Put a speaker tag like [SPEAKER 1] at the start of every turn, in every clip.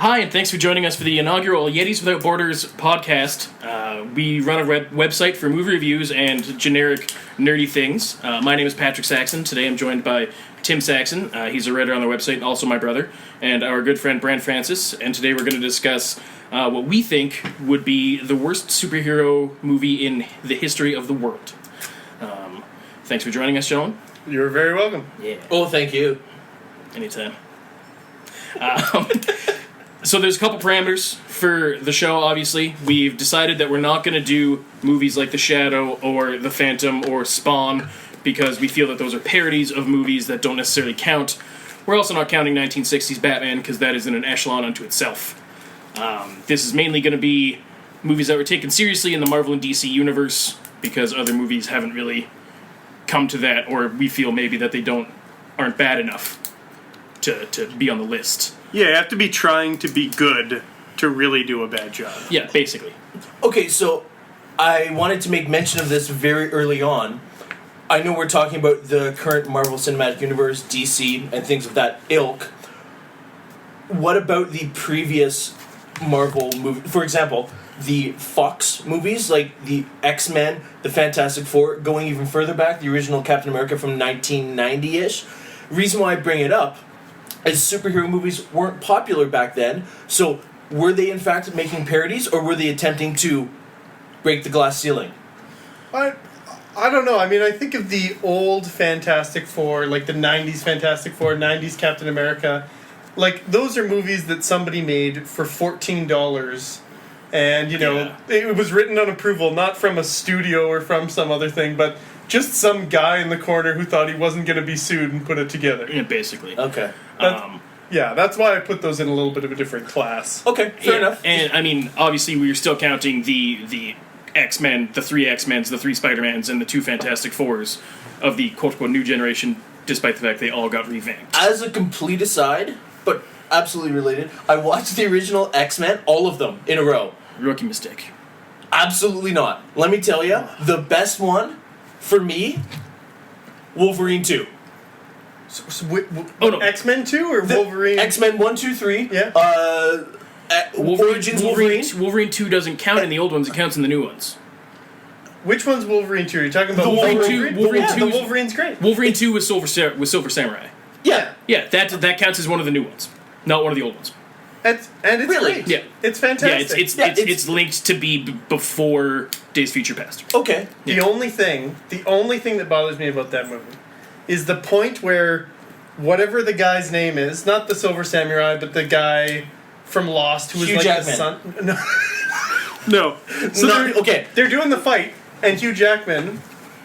[SPEAKER 1] Hi, and thanks for joining us for the inaugural Yetis Without Borders podcast. We run a website for movie reviews and generic nerdy things. My name is Patrick Saxon. Today I'm joined by Tim Saxon. He's a writer on the website and also my brother. And our good friend Brand Francis. And today we're going to discuss what we think would be the worst superhero movie in the history of the world. Thanks for joining us, gentlemen.
[SPEAKER 2] You're very welcome.
[SPEAKER 1] Yeah.
[SPEAKER 3] Oh, thank you.
[SPEAKER 1] Anytime. So there's a couple parameters for the show, obviously. We've decided that we're not going to do movies like The Shadow or The Phantom or Spawn because we feel that those are parodies of movies that don't necessarily count. We're also not counting 1960s Batman because that is in an echelon unto itself. This is mainly going to be movies that were taken seriously in the Marvel and DC universe because other movies haven't really come to that, or we feel maybe that they aren't bad enough to be on the list.
[SPEAKER 2] Yeah, you have to be trying to be good to really do a bad job.
[SPEAKER 1] Yeah, basically.
[SPEAKER 3] Okay, so I wanted to make mention of this very early on. I know we're talking about the current Marvel Cinematic Universe, DC, and things of that ilk. What about the previous Marvel movie? For example, the Fox movies, like the X-Men, the Fantastic Four, going even further back, the original Captain America from 1990-ish. Reason why I bring it up is superhero movies weren't popular back then, so were they in fact making parodies, or were they attempting to break the glass ceiling?
[SPEAKER 2] I don't know. I mean, I think of the old Fantastic Four, like the 90s Fantastic Four, 90s Captain America. Like, those are movies that somebody made for $14. And, you know, It was written on approval, not from a studio or from some other thing, but just some guy in the corner who thought he wasn't going to be sued and put it together.
[SPEAKER 1] Yeah, basically.
[SPEAKER 3] Okay.
[SPEAKER 2] That's why I put those in a little bit of a different class.
[SPEAKER 3] Okay, fair enough.
[SPEAKER 1] And, I mean, obviously we were still counting the X-Men, the three X-Mens, the three Spider-Mans, and the two Fantastic Fours of the quote-unquote new generation, despite the fact they all got revamped.
[SPEAKER 3] As a complete aside, but absolutely related, I watched the original X-Men, all of them, in a row.
[SPEAKER 1] Rookie mistake.
[SPEAKER 3] Absolutely not. Let me tell you, the best one, for me, Wolverine 2.
[SPEAKER 2] No. X-Men 2 or Wolverine?
[SPEAKER 3] X-Men 1, 2, 3.
[SPEAKER 2] Yeah.
[SPEAKER 3] Origins Wolverine.
[SPEAKER 1] Wolverine 2 doesn't count in the old ones, it counts in the new ones.
[SPEAKER 2] Which one's Wolverine 2? Are you talking about
[SPEAKER 1] The Wolverine 2? Wolverine 2
[SPEAKER 2] the Wolverine's great.
[SPEAKER 1] Wolverine 2 was Silver Samurai.
[SPEAKER 3] Yeah.
[SPEAKER 1] Yeah, that counts as one of the new ones, not one of the old ones.
[SPEAKER 2] It's
[SPEAKER 3] Really?
[SPEAKER 2] great.
[SPEAKER 1] Yeah.
[SPEAKER 2] It's fantastic.
[SPEAKER 1] It's linked to be before Days of Future Past.
[SPEAKER 3] Okay.
[SPEAKER 2] The only thing that bothers me about that movie is the point where whatever the guy's name is, not the Silver Samurai, but the guy from Lost who was
[SPEAKER 3] Hugh
[SPEAKER 2] like
[SPEAKER 3] Jackman.
[SPEAKER 2] the son. No. So they're doing the fight, and Hugh Jackman,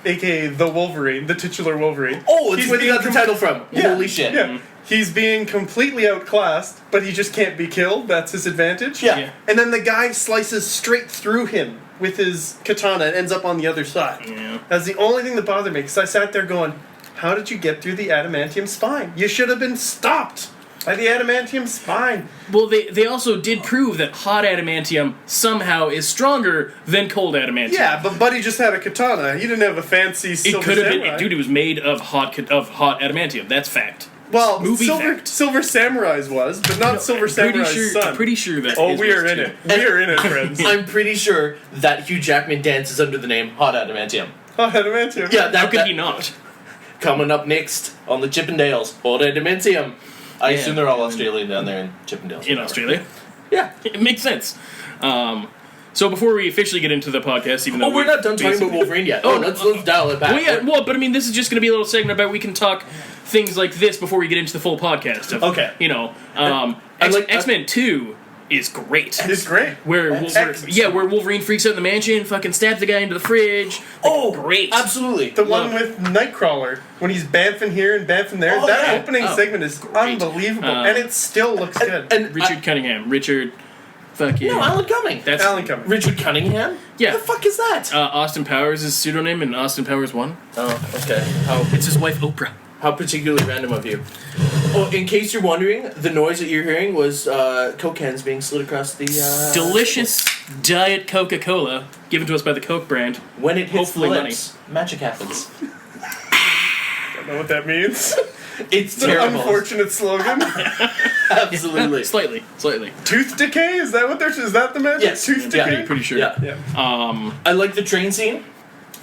[SPEAKER 2] aka the Wolverine, the titular Wolverine.
[SPEAKER 3] Oh, it's where they got the title from.
[SPEAKER 2] Yeah,
[SPEAKER 3] Holy shit.
[SPEAKER 2] Yeah. He's being completely outclassed, but he just can't be killed. That's his advantage.
[SPEAKER 3] Yeah.
[SPEAKER 2] And then the guy slices straight through him with his katana and ends up on the other side.
[SPEAKER 1] Yeah.
[SPEAKER 2] That's the only thing that bothered me, because I sat there going, how did you get through the adamantium spine? You should have been stopped by the adamantium spine.
[SPEAKER 1] Well, they also did prove that hot adamantium somehow is stronger than cold adamantium.
[SPEAKER 2] Yeah, but Buddy just had a katana. He didn't have a fancy silver
[SPEAKER 1] It could have
[SPEAKER 2] samurai.
[SPEAKER 1] been, dude. It was made of hot adamantium. That's fact.
[SPEAKER 2] Well,
[SPEAKER 1] Movie
[SPEAKER 2] silver,
[SPEAKER 1] fact.
[SPEAKER 2] Silver Samurai's was, but not Silver Samurai's son.
[SPEAKER 1] I'm pretty sure that.
[SPEAKER 2] Oh,
[SPEAKER 1] his
[SPEAKER 2] we are
[SPEAKER 1] was
[SPEAKER 2] in
[SPEAKER 1] too.
[SPEAKER 2] it. We are in it, friends.
[SPEAKER 3] I'm pretty sure that Hugh Jackman dances under the name Hot Adamantium.
[SPEAKER 2] Oh, adamantium.
[SPEAKER 3] Yeah,
[SPEAKER 1] How could he not?
[SPEAKER 3] Coming up next on the Chippendales, Hot Adamantium. I
[SPEAKER 1] Yeah.
[SPEAKER 3] assume they're all Australian down there in Chippendales.
[SPEAKER 1] In Australia,
[SPEAKER 3] Yeah.
[SPEAKER 1] it makes sense. So before we officially get into the podcast, even though
[SPEAKER 3] Oh, we're not done talking about Wolverine yet. Oh, let's dial it back.
[SPEAKER 1] Well, yeah, but I mean, this is just going to be a little segment about we can talk things like this before we get into the full podcast.
[SPEAKER 3] Okay.
[SPEAKER 1] You know,
[SPEAKER 3] like-
[SPEAKER 1] X-Men 2 is great.
[SPEAKER 2] It's great.
[SPEAKER 1] Where Wolverine freaks out in the mansion, fucking stabs the guy into the fridge. Like, great.
[SPEAKER 3] Absolutely.
[SPEAKER 2] The one with Nightcrawler, when he's bamfing here and bamfing there.
[SPEAKER 3] Oh,
[SPEAKER 2] that
[SPEAKER 3] yeah.
[SPEAKER 2] opening segment is unbelievable, and it still looks good.
[SPEAKER 3] And
[SPEAKER 1] Richard Cunningham. Richard fucking...
[SPEAKER 3] No, Alan Cumming.
[SPEAKER 1] That's
[SPEAKER 2] Alan Cumming.
[SPEAKER 3] Richard Cunningham?
[SPEAKER 1] Yeah.
[SPEAKER 3] What the fuck is that?
[SPEAKER 1] Austin Powers is pseudonym in Austin Powers 1.
[SPEAKER 3] Oh, okay.
[SPEAKER 1] It's his wife Oprah.
[SPEAKER 3] How particularly random of you. Oh, in case you're wondering, the noise that you're hearing was Coke cans being slid across the...
[SPEAKER 1] Delicious Diet Coca-Cola, given to us by the Coke brand.
[SPEAKER 3] When it hits
[SPEAKER 1] Hopefully
[SPEAKER 3] the lips, magic happens.
[SPEAKER 2] Don't know what that means.
[SPEAKER 3] It's
[SPEAKER 2] It's an
[SPEAKER 3] terrible.
[SPEAKER 2] unfortunate slogan.
[SPEAKER 3] Absolutely.
[SPEAKER 1] Slightly.
[SPEAKER 2] Tooth decay? Is that what is that the magic?
[SPEAKER 3] Yes.
[SPEAKER 2] Tooth
[SPEAKER 3] Yeah.
[SPEAKER 2] decay?
[SPEAKER 1] Pretty sure.
[SPEAKER 3] Yeah.
[SPEAKER 2] Yeah.
[SPEAKER 3] I like the train scene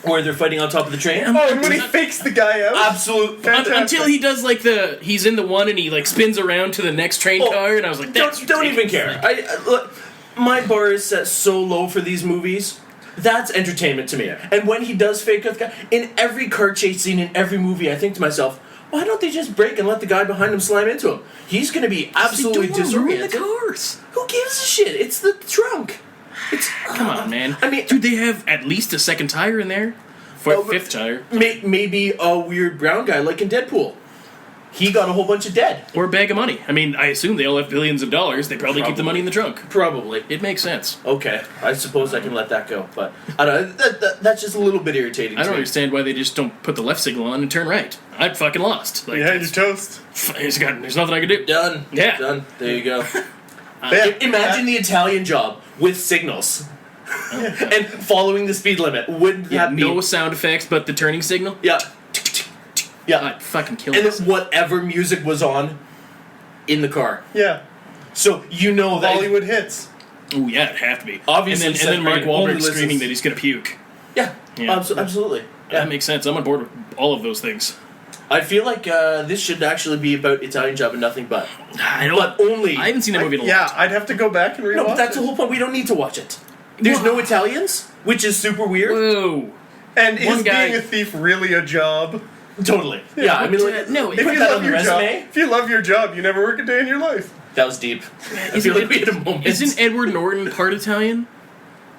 [SPEAKER 3] where they're fighting on top of the train.
[SPEAKER 2] Oh, and when he fakes the guy out?
[SPEAKER 3] Absolute.
[SPEAKER 2] Fantastic.
[SPEAKER 1] Until he does like he's in the one and he like spins around to the next train
[SPEAKER 3] Oh,
[SPEAKER 1] car, and I was like, that's
[SPEAKER 3] Don't even
[SPEAKER 1] ridiculous.
[SPEAKER 3] care. Look, my bar is set so low for these movies. That's entertainment to me. And when he does fake out the guy, in every car chase scene in every movie, I think to myself, why don't they just brake and let the guy behind him slam into him? He's going to be absolutely
[SPEAKER 1] They don't wanna ruin
[SPEAKER 3] disoriented.
[SPEAKER 1] the cars.
[SPEAKER 3] Who gives a shit? It's the trunk. It's
[SPEAKER 1] Come on, man.
[SPEAKER 3] I mean,
[SPEAKER 1] dude, they have at least a second tire in there. Fifth tire.
[SPEAKER 3] maybe a weird brown guy like in Deadpool. He got a whole bunch of dead.
[SPEAKER 1] Or a bag of money. I mean, I assume they all have billions of dollars. They probably keep the money in the trunk.
[SPEAKER 3] Probably.
[SPEAKER 1] It makes sense.
[SPEAKER 3] Okay, I suppose I can let that go, but I don't know. That's just a little bit irritating.
[SPEAKER 1] I
[SPEAKER 3] to
[SPEAKER 1] don't
[SPEAKER 3] me.
[SPEAKER 1] understand why they just don't put the left signal on and turn right. I'm fucking lost. Like,
[SPEAKER 2] You had your toast.
[SPEAKER 1] there's nothing I can do.
[SPEAKER 3] Done.
[SPEAKER 1] Yeah.
[SPEAKER 3] Done. There you go.
[SPEAKER 2] Yeah.
[SPEAKER 3] Imagine the Italian job with signals and following the speed limit. Wouldn't
[SPEAKER 1] Yeah,
[SPEAKER 3] that be?
[SPEAKER 1] no sound effects but the turning signal.
[SPEAKER 3] Yeah. Yeah.
[SPEAKER 1] I'd fucking kill
[SPEAKER 3] And
[SPEAKER 1] this.
[SPEAKER 3] then whatever music was on in the car.
[SPEAKER 2] Yeah.
[SPEAKER 3] So you know that.
[SPEAKER 2] Hollywood hits.
[SPEAKER 1] Oh yeah, it'd have to be.
[SPEAKER 3] Obviously,
[SPEAKER 1] and then Mark
[SPEAKER 3] Seth Green only
[SPEAKER 1] Wahlberg screaming
[SPEAKER 3] listens-
[SPEAKER 1] that he's gonna puke.
[SPEAKER 3] Yeah.
[SPEAKER 1] Yeah.
[SPEAKER 3] Absolutely. Yeah.
[SPEAKER 1] That makes sense. I'm on board with all of those things.
[SPEAKER 3] I feel like this should actually be about Italian Job and nothing but.
[SPEAKER 1] I don't.
[SPEAKER 3] But only.
[SPEAKER 1] I haven't seen that movie in a
[SPEAKER 2] Yeah,
[SPEAKER 1] long time.
[SPEAKER 2] I'd have to go back and rewatch
[SPEAKER 3] No, but that's
[SPEAKER 2] it.
[SPEAKER 3] the whole point. We don't need to watch it. There's no Italians, which is super weird.
[SPEAKER 1] Whoa.
[SPEAKER 2] And
[SPEAKER 1] One
[SPEAKER 2] is
[SPEAKER 1] guy-
[SPEAKER 2] being a thief really a job?
[SPEAKER 3] Totally. Yeah, I mean, like,
[SPEAKER 1] no,
[SPEAKER 3] put
[SPEAKER 1] if
[SPEAKER 3] that on the resume.
[SPEAKER 2] if you love your job, you never work a day in your life.
[SPEAKER 3] That was deep. I
[SPEAKER 1] Isn't
[SPEAKER 3] feel like we had a moment.
[SPEAKER 1] Isn't Edward Norton part Italian?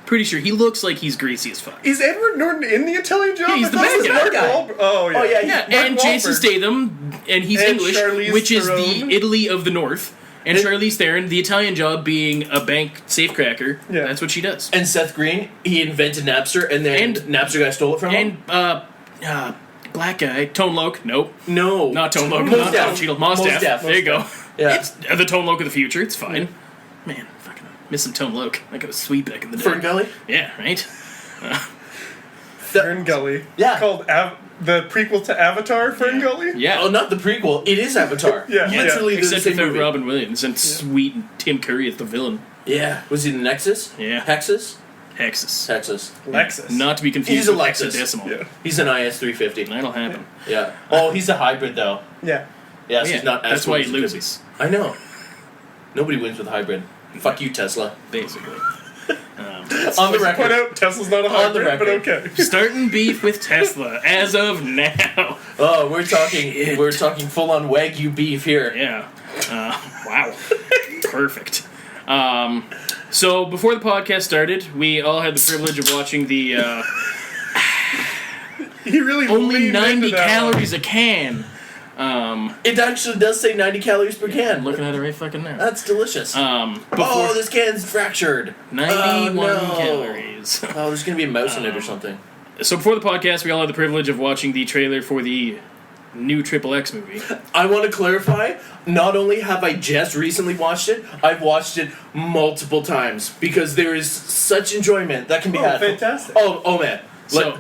[SPEAKER 1] Pretty sure he looks like he's greasy as fuck.
[SPEAKER 2] Is Edward Norton in the Italian job?
[SPEAKER 1] Yeah, he's
[SPEAKER 2] I
[SPEAKER 1] the
[SPEAKER 2] thought
[SPEAKER 1] bad
[SPEAKER 2] it was
[SPEAKER 1] guy.
[SPEAKER 2] Mark
[SPEAKER 3] Guy.
[SPEAKER 2] Wahlberg. Oh yeah.
[SPEAKER 3] Oh, yeah,
[SPEAKER 1] Yeah,
[SPEAKER 2] Mark
[SPEAKER 1] and Jason
[SPEAKER 2] Wahlberg.
[SPEAKER 1] Statham, and he's
[SPEAKER 2] And
[SPEAKER 1] English,
[SPEAKER 2] Charlize
[SPEAKER 1] which is
[SPEAKER 2] Theron.
[SPEAKER 1] the Italy of the North. And Charlize Theron, the Italian job being a bank safecracker.
[SPEAKER 2] Yeah.
[SPEAKER 1] That's what she does.
[SPEAKER 3] And Seth Green, he invented Napster, and then
[SPEAKER 1] And-
[SPEAKER 3] Napster guy stole it from him.
[SPEAKER 1] And black guy, Tone Loc. Nope,
[SPEAKER 3] No,
[SPEAKER 1] not Tone Loc.
[SPEAKER 3] Mos
[SPEAKER 1] Not
[SPEAKER 3] Def.
[SPEAKER 1] Tom Cheadle. Mos
[SPEAKER 3] Mos
[SPEAKER 1] Def.
[SPEAKER 3] Def.
[SPEAKER 1] There you go.
[SPEAKER 3] Yeah.
[SPEAKER 1] It's the Tone Loc of the future. It's fine. Man, fucking missing Tone Loc. I got a sweet back in the day.
[SPEAKER 3] Fern Gully.
[SPEAKER 1] Yeah, right.
[SPEAKER 2] Fern Gully.
[SPEAKER 3] Yeah.
[SPEAKER 2] Called the prequel to Avatar, Fern Gully?
[SPEAKER 1] Yeah.
[SPEAKER 3] Oh, not the prequel. It is Avatar.
[SPEAKER 2] Yeah,
[SPEAKER 3] Literally the
[SPEAKER 1] Except
[SPEAKER 3] same
[SPEAKER 1] without
[SPEAKER 3] movie.
[SPEAKER 1] Robin Williams and sweet Tim Curry as the villain.
[SPEAKER 3] Yeah. Was he the Nexus?
[SPEAKER 1] Yeah.
[SPEAKER 3] Hexus?
[SPEAKER 1] Hexus.
[SPEAKER 3] Texas.
[SPEAKER 2] Lexus.
[SPEAKER 1] Not to be confused
[SPEAKER 3] He's a
[SPEAKER 1] with
[SPEAKER 3] Lexus.
[SPEAKER 1] hexadecimal.
[SPEAKER 2] Yeah.
[SPEAKER 3] He's an IS 350.
[SPEAKER 1] That'll happen.
[SPEAKER 3] Yeah. Oh, he's a hybrid though.
[SPEAKER 2] Yeah.
[SPEAKER 3] Yeah, so
[SPEAKER 1] Yeah,
[SPEAKER 3] he's not as
[SPEAKER 1] that's
[SPEAKER 3] cool
[SPEAKER 1] why
[SPEAKER 3] as
[SPEAKER 1] he
[SPEAKER 3] could be.
[SPEAKER 1] loses,
[SPEAKER 3] I know. Nobody wins with a hybrid. Fuck you, Tesla.
[SPEAKER 1] basically.
[SPEAKER 3] On the
[SPEAKER 2] Point
[SPEAKER 3] record.
[SPEAKER 2] out Tesla's not a
[SPEAKER 3] On the
[SPEAKER 2] hybrid, but
[SPEAKER 3] record.
[SPEAKER 2] okay.
[SPEAKER 1] Starting beef with Tesla as of now.
[SPEAKER 3] Oh, we're talking.
[SPEAKER 1] Shit.
[SPEAKER 3] We're talking full on Wagyu beef here.
[SPEAKER 1] Yeah. Wow. Perfect. So before the podcast started, we all had the privilege of watching the
[SPEAKER 2] He really
[SPEAKER 1] only
[SPEAKER 2] leaned
[SPEAKER 1] 90
[SPEAKER 2] into that one.
[SPEAKER 1] calories a can.
[SPEAKER 3] It actually does say 90 calories per can.
[SPEAKER 1] I'm looking at it right fucking now.
[SPEAKER 3] That's delicious.
[SPEAKER 1] Before
[SPEAKER 3] Oh, this can's fractured.
[SPEAKER 1] 91
[SPEAKER 3] Oh, no.
[SPEAKER 1] calories.
[SPEAKER 3] Oh, there's gonna be a mouse in it or something.
[SPEAKER 1] So before the podcast, we all had the privilege of watching the trailer for the new Triple X movie.
[SPEAKER 3] I want to clarify. Not only have I just recently watched it, I've watched it multiple times because there is such enjoyment that can be
[SPEAKER 2] Oh,
[SPEAKER 3] had.
[SPEAKER 2] fantastic.
[SPEAKER 3] Oh man.
[SPEAKER 1] So,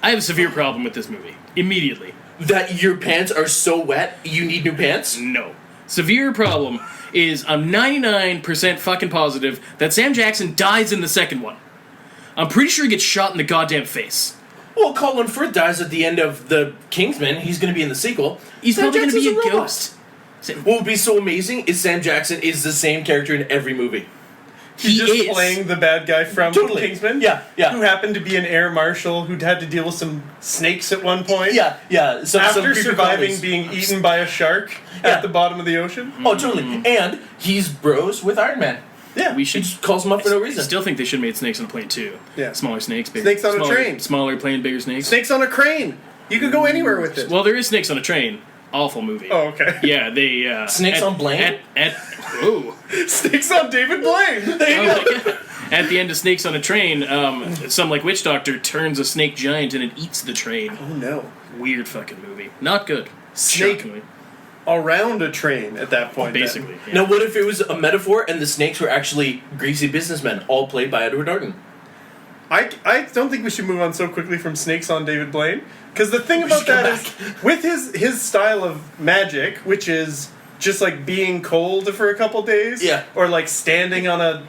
[SPEAKER 1] I have a severe problem with this movie. Immediately.
[SPEAKER 3] That your pants are so wet, you need new pants?
[SPEAKER 1] No. Severe problem is I'm 99% fucking positive that Sam Jackson dies in the second one. I'm pretty sure he gets shot in the goddamn face.
[SPEAKER 3] Well, Colin Firth dies at the end of The Kingsman. He's going to be in the sequel.
[SPEAKER 1] He's
[SPEAKER 3] Sam
[SPEAKER 1] probably going to be a
[SPEAKER 3] Jackson's robot.
[SPEAKER 1] ghost.
[SPEAKER 3] What would be so amazing is Sam Jackson is the same character in every movie.
[SPEAKER 2] He's just
[SPEAKER 1] is.
[SPEAKER 2] playing the bad guy from
[SPEAKER 3] Totally.
[SPEAKER 2] Kingsman.
[SPEAKER 3] Yeah, yeah.
[SPEAKER 2] Who happened to be an air marshal who'd had to deal with some snakes at one point.
[SPEAKER 3] Yeah, yeah. Some
[SPEAKER 2] After
[SPEAKER 3] creepy
[SPEAKER 2] surviving
[SPEAKER 3] colonies.
[SPEAKER 2] being eaten by a shark
[SPEAKER 3] Yeah.
[SPEAKER 2] at the bottom of the ocean.
[SPEAKER 3] Oh, totally. And he's bros with Iron Man.
[SPEAKER 2] Yeah.
[SPEAKER 1] We
[SPEAKER 3] He
[SPEAKER 1] should
[SPEAKER 3] just calls him up for no
[SPEAKER 1] I
[SPEAKER 3] reason.
[SPEAKER 1] still think they should have made snakes on a plane too.
[SPEAKER 2] Yeah.
[SPEAKER 1] Smaller snakes, bigger.
[SPEAKER 2] Snakes on a
[SPEAKER 1] smaller,
[SPEAKER 2] train.
[SPEAKER 1] Smaller plane, bigger snakes.
[SPEAKER 2] Snakes on a crane. You could go anywhere with it.
[SPEAKER 1] Well, there is Snakes on a Train. Awful movie.
[SPEAKER 2] Oh, okay.
[SPEAKER 1] Yeah, they
[SPEAKER 3] Snakes on Blaine?
[SPEAKER 1] Whoa.
[SPEAKER 2] Snakes on David Blaine. There you
[SPEAKER 1] Oh
[SPEAKER 2] go.
[SPEAKER 1] my God. At the end of Snakes on a Train, some like witch doctor turns a snake giant and it eats the train.
[SPEAKER 2] Oh no.
[SPEAKER 1] Weird fucking movie. Not good.
[SPEAKER 2] Snake
[SPEAKER 1] Shockingly.
[SPEAKER 2] Around a train at that point. then.
[SPEAKER 1] Basically. Yeah.
[SPEAKER 3] Now, what if it was a metaphor and the snakes were actually greasy businessmen, all played by Edward Norton?
[SPEAKER 2] I don't think we should move on so quickly from Snakes on David Blaine. Because the thing about
[SPEAKER 3] should go
[SPEAKER 2] that is, with his style of magic, which is just like being cold for a couple days,
[SPEAKER 3] Yeah.
[SPEAKER 2] or like standing on a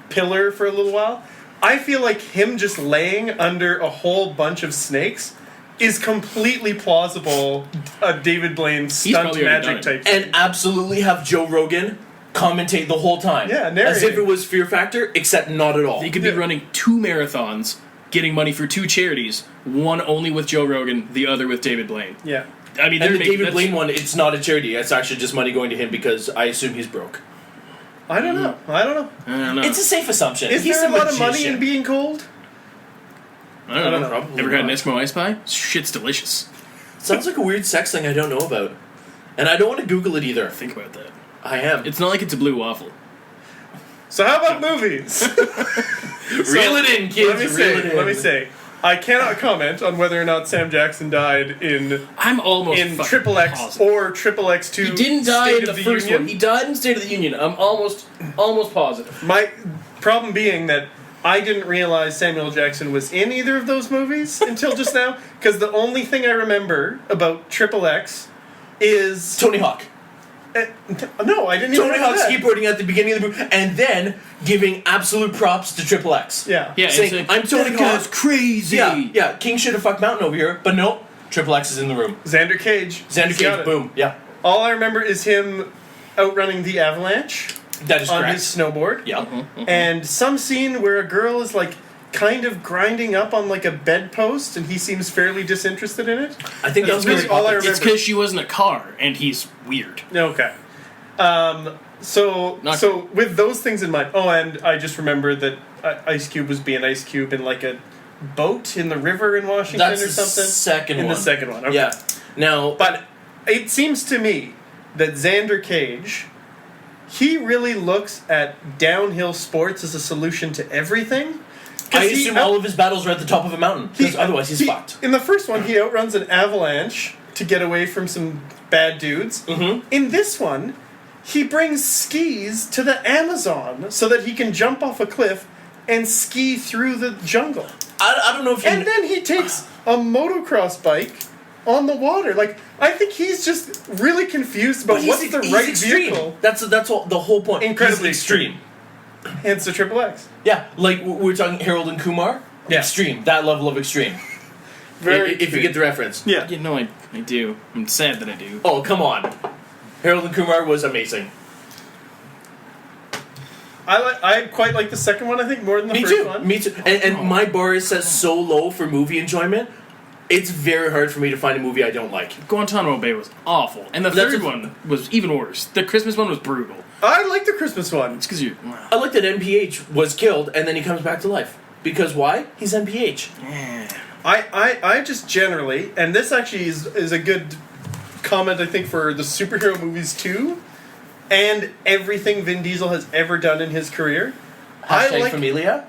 [SPEAKER 2] pillar for a little while. I feel like him just laying under a whole bunch of snakes is completely plausible. A David Blaine stunt
[SPEAKER 1] probably already
[SPEAKER 2] magic
[SPEAKER 1] done it.
[SPEAKER 2] type.
[SPEAKER 3] And absolutely have Joe Rogan commentate the whole time.
[SPEAKER 2] Yeah,
[SPEAKER 3] as
[SPEAKER 2] narrating.
[SPEAKER 3] if it was Fear Factor, except not at all.
[SPEAKER 1] They could be
[SPEAKER 2] Yeah.
[SPEAKER 1] running 2 marathons, getting money for 2 charities, one only with Joe Rogan, the other with David Blaine.
[SPEAKER 2] Yeah.
[SPEAKER 1] I mean,
[SPEAKER 3] And
[SPEAKER 1] they're
[SPEAKER 3] the David
[SPEAKER 1] that's-
[SPEAKER 3] Blaine one, it's not a charity. It's actually just money going to him because I assume he's broke.
[SPEAKER 2] I don't know. I don't know.
[SPEAKER 1] I don't know.
[SPEAKER 3] It's a safe assumption.
[SPEAKER 2] Is
[SPEAKER 3] He's
[SPEAKER 2] there a lot of money
[SPEAKER 3] magician.
[SPEAKER 2] in being cold?
[SPEAKER 1] I don't know.
[SPEAKER 3] Probably
[SPEAKER 1] Ever had an
[SPEAKER 3] not.
[SPEAKER 1] Eskimo ice pie? Shit's delicious.
[SPEAKER 3] Sounds like a weird sex thing I don't know about. And I don't want to Google it either.
[SPEAKER 1] Think about that.
[SPEAKER 3] I am.
[SPEAKER 1] It's not like it's a blue waffle.
[SPEAKER 2] So how about movies?
[SPEAKER 3] Reel it in, kids.
[SPEAKER 2] Let me
[SPEAKER 3] Reel it in.
[SPEAKER 2] Let me say. I cannot comment on whether or not Sam Jackson died in
[SPEAKER 1] I'm almost
[SPEAKER 2] in
[SPEAKER 1] fucking
[SPEAKER 2] Triple X
[SPEAKER 1] positive.
[SPEAKER 2] or Triple X 2.
[SPEAKER 1] He didn't die
[SPEAKER 2] State
[SPEAKER 1] in the
[SPEAKER 2] of the
[SPEAKER 1] first
[SPEAKER 2] Union.
[SPEAKER 1] one. He died in State of the Union. I'm almost positive.
[SPEAKER 2] My problem being that I didn't realize Samuel Jackson was in either of those movies until just now, because the only thing I remember about Triple X is
[SPEAKER 3] Tony Hawk.
[SPEAKER 2] no, I didn't even
[SPEAKER 3] Tony
[SPEAKER 2] remember
[SPEAKER 3] Hawk
[SPEAKER 2] that.
[SPEAKER 3] skateboarding at the beginning of the movie, and then giving absolute props to Triple X.
[SPEAKER 2] Yeah,
[SPEAKER 1] Yeah,
[SPEAKER 3] Saying,
[SPEAKER 1] it's
[SPEAKER 3] I'm Tony
[SPEAKER 1] that guy's
[SPEAKER 3] Hawk.
[SPEAKER 1] crazy.
[SPEAKER 3] Yeah. King should have fucked Mountain over here, but no. Triple X is in the room.
[SPEAKER 2] Xander Cage.
[SPEAKER 3] Xander
[SPEAKER 2] He's got
[SPEAKER 3] Cage,
[SPEAKER 2] it.
[SPEAKER 3] boom. Yeah,
[SPEAKER 2] All I remember is him outrunning the avalanche
[SPEAKER 3] that is
[SPEAKER 2] on
[SPEAKER 3] correct.
[SPEAKER 2] his snowboard.
[SPEAKER 3] Yeah.
[SPEAKER 2] And some scene where a girl is like kind of grinding up on like a bedpost, and he seems fairly disinterested in it.
[SPEAKER 3] I think
[SPEAKER 2] That's
[SPEAKER 3] that's
[SPEAKER 2] really
[SPEAKER 3] really
[SPEAKER 2] all I
[SPEAKER 1] It's
[SPEAKER 2] remember.
[SPEAKER 1] because she was in a car, and he's weird.
[SPEAKER 2] Okay. So
[SPEAKER 1] Not
[SPEAKER 2] with those things in mind. Oh, and I just remember that Ice Cube was being Ice Cube in like a boat in the river in Washington
[SPEAKER 3] That's
[SPEAKER 2] or
[SPEAKER 3] the
[SPEAKER 2] something.
[SPEAKER 3] second
[SPEAKER 2] in
[SPEAKER 3] one.
[SPEAKER 2] the second one. Okay.
[SPEAKER 3] Yeah. Now,
[SPEAKER 2] But it seems to me that Xander Cage, he really looks at downhill sports as a solution to everything. 'Cause
[SPEAKER 3] I
[SPEAKER 2] he
[SPEAKER 3] assume
[SPEAKER 2] out-
[SPEAKER 3] all of his battles are at the top of a mountain, because otherwise he's
[SPEAKER 2] he-
[SPEAKER 3] fucked.
[SPEAKER 2] In the first one, he outruns an avalanche to get away from some bad dudes.
[SPEAKER 3] Mm-hmm.
[SPEAKER 2] In this one, he brings skis to the Amazon so that he can jump off a cliff and ski through the jungle.
[SPEAKER 3] I don't know if you...
[SPEAKER 2] And then he takes a motocross bike on the water. Like, I think he's just really confused about
[SPEAKER 3] But
[SPEAKER 2] what's
[SPEAKER 3] he's,
[SPEAKER 2] the
[SPEAKER 3] he's
[SPEAKER 2] right
[SPEAKER 3] extreme.
[SPEAKER 2] vehicle.
[SPEAKER 3] That's all, the whole point.
[SPEAKER 2] Incredibly
[SPEAKER 3] He's extreme.
[SPEAKER 2] Hence the Triple X.
[SPEAKER 3] Yeah, like we're talking Harold and Kumar.
[SPEAKER 2] Yeah.
[SPEAKER 3] Extreme. That level of extreme.
[SPEAKER 2] Very
[SPEAKER 3] if you get the reference.
[SPEAKER 2] Yeah.
[SPEAKER 1] You know, I do. I'm sad that I do.
[SPEAKER 3] Oh, come on. Harold and Kumar was amazing.
[SPEAKER 2] I quite like the second one, I think, more than the
[SPEAKER 3] Me
[SPEAKER 2] first
[SPEAKER 3] too.
[SPEAKER 2] one.
[SPEAKER 3] Me too. And my bar is set so low for movie enjoyment. It's very hard for me to find a movie I don't like.
[SPEAKER 1] Guantanamo Bay was awful, and the
[SPEAKER 3] That's
[SPEAKER 1] third
[SPEAKER 3] a-
[SPEAKER 1] one was even worse. The Christmas one was brutal.
[SPEAKER 2] I like the Christmas one.
[SPEAKER 1] It's because you.
[SPEAKER 3] I like that NPH was killed and then he comes back to life. Because why? He's NPH.
[SPEAKER 1] Yeah.
[SPEAKER 2] I just generally, and this actually is a good comment, I think, for the superhero movies too, and everything Vin Diesel has ever done in his career.
[SPEAKER 3] Hashtag Familia.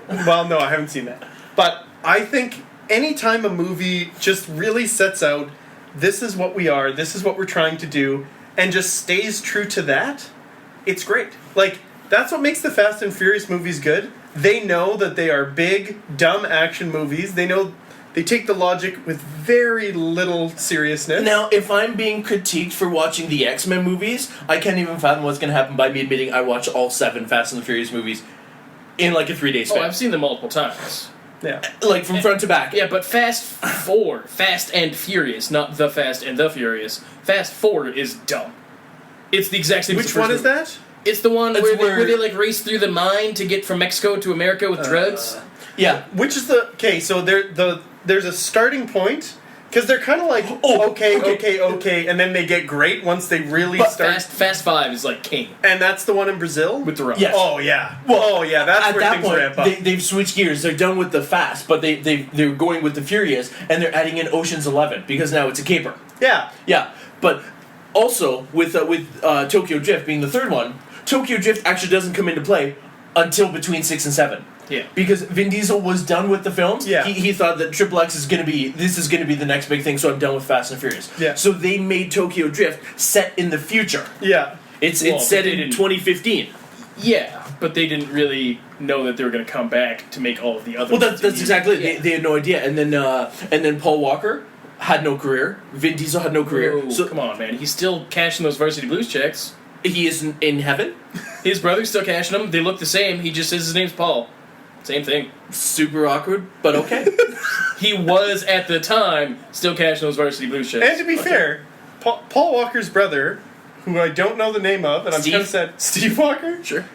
[SPEAKER 2] Well, no, I haven't seen that. But I think anytime a movie just really sets out, this is what we are, this is what we're trying to do, and just stays true to that, it's great. Like, that's what makes the Fast and Furious movies good. They know that they are big, dumb action movies. They know they take the logic with very little seriousness.
[SPEAKER 3] Now, if I'm being critiqued for watching the X-Men movies, I can't even fathom what's going to happen by me admitting I watched all 7 Fast and the Furious movies in like a 3-day
[SPEAKER 1] Oh,
[SPEAKER 3] span.
[SPEAKER 1] I've seen them multiple times.
[SPEAKER 2] Yeah.
[SPEAKER 3] Like from front to back.
[SPEAKER 1] Yeah, but Fast 4, Fast and Furious, not The Fast and the Furious. Fast 4 is dumb. It's the exact same. as
[SPEAKER 2] Which
[SPEAKER 1] the first
[SPEAKER 2] one is
[SPEAKER 1] movie.
[SPEAKER 2] that?
[SPEAKER 1] It's the one
[SPEAKER 3] It's
[SPEAKER 1] where
[SPEAKER 3] where-
[SPEAKER 1] they like race through the mine to get from Mexico to America with drugs.
[SPEAKER 3] Yeah.
[SPEAKER 2] Which is the okay? So there's a starting point because they're kind of like
[SPEAKER 3] Oh,
[SPEAKER 2] okay, and then they get great once they really
[SPEAKER 3] But
[SPEAKER 2] start.
[SPEAKER 1] Fast 5 is like king
[SPEAKER 2] And that's the one in Brazil.
[SPEAKER 1] with the rock.
[SPEAKER 3] Yes.
[SPEAKER 2] Oh yeah. Oh yeah. That's
[SPEAKER 3] At
[SPEAKER 2] where
[SPEAKER 3] that
[SPEAKER 2] things
[SPEAKER 3] point,
[SPEAKER 2] ramp up.
[SPEAKER 3] they've switched gears. They're done with the Fast, but they're going with the Furious, and they're adding in Ocean's 11 because now it's a caper.
[SPEAKER 2] yeah.
[SPEAKER 3] Yeah, but also with Tokyo Drift being the third one, Tokyo Drift actually doesn't come into play until between 6 and 7.
[SPEAKER 1] Yeah.
[SPEAKER 3] Because Vin Diesel was done with the films.
[SPEAKER 2] Yeah.
[SPEAKER 3] He thought that Triple X is gonna be the next big thing, so I'm done with Fast and Furious.
[SPEAKER 2] Yeah.
[SPEAKER 3] So they made Tokyo Drift set in the future.
[SPEAKER 2] Yeah.
[SPEAKER 3] It's
[SPEAKER 1] Well,
[SPEAKER 3] set
[SPEAKER 1] they
[SPEAKER 3] in
[SPEAKER 1] didn't-
[SPEAKER 3] 2015.
[SPEAKER 1] Yeah, but they didn't really know that they were going to come back to make all of the other.
[SPEAKER 3] Well, that's
[SPEAKER 1] movies.
[SPEAKER 3] exactly it.
[SPEAKER 1] Yeah.
[SPEAKER 3] They had no idea, and then Paul Walker had no career. Vin Diesel had no career.
[SPEAKER 1] Whoa,
[SPEAKER 3] So
[SPEAKER 1] come on, man. He's still cashing those Varsity Blues checks.
[SPEAKER 3] he is in heaven.
[SPEAKER 1] His brother's still cashing them. They look the same. He just says his name's Paul. Same thing.
[SPEAKER 3] Super awkward, but okay.
[SPEAKER 1] He was, at the time, still cashing those Varsity Blues checks.
[SPEAKER 2] And to be fair, Paul Walker's brother, who I don't know the name of, and I'm
[SPEAKER 3] Steve?
[SPEAKER 2] kind of sad, Steve Walker?
[SPEAKER 1] Sure.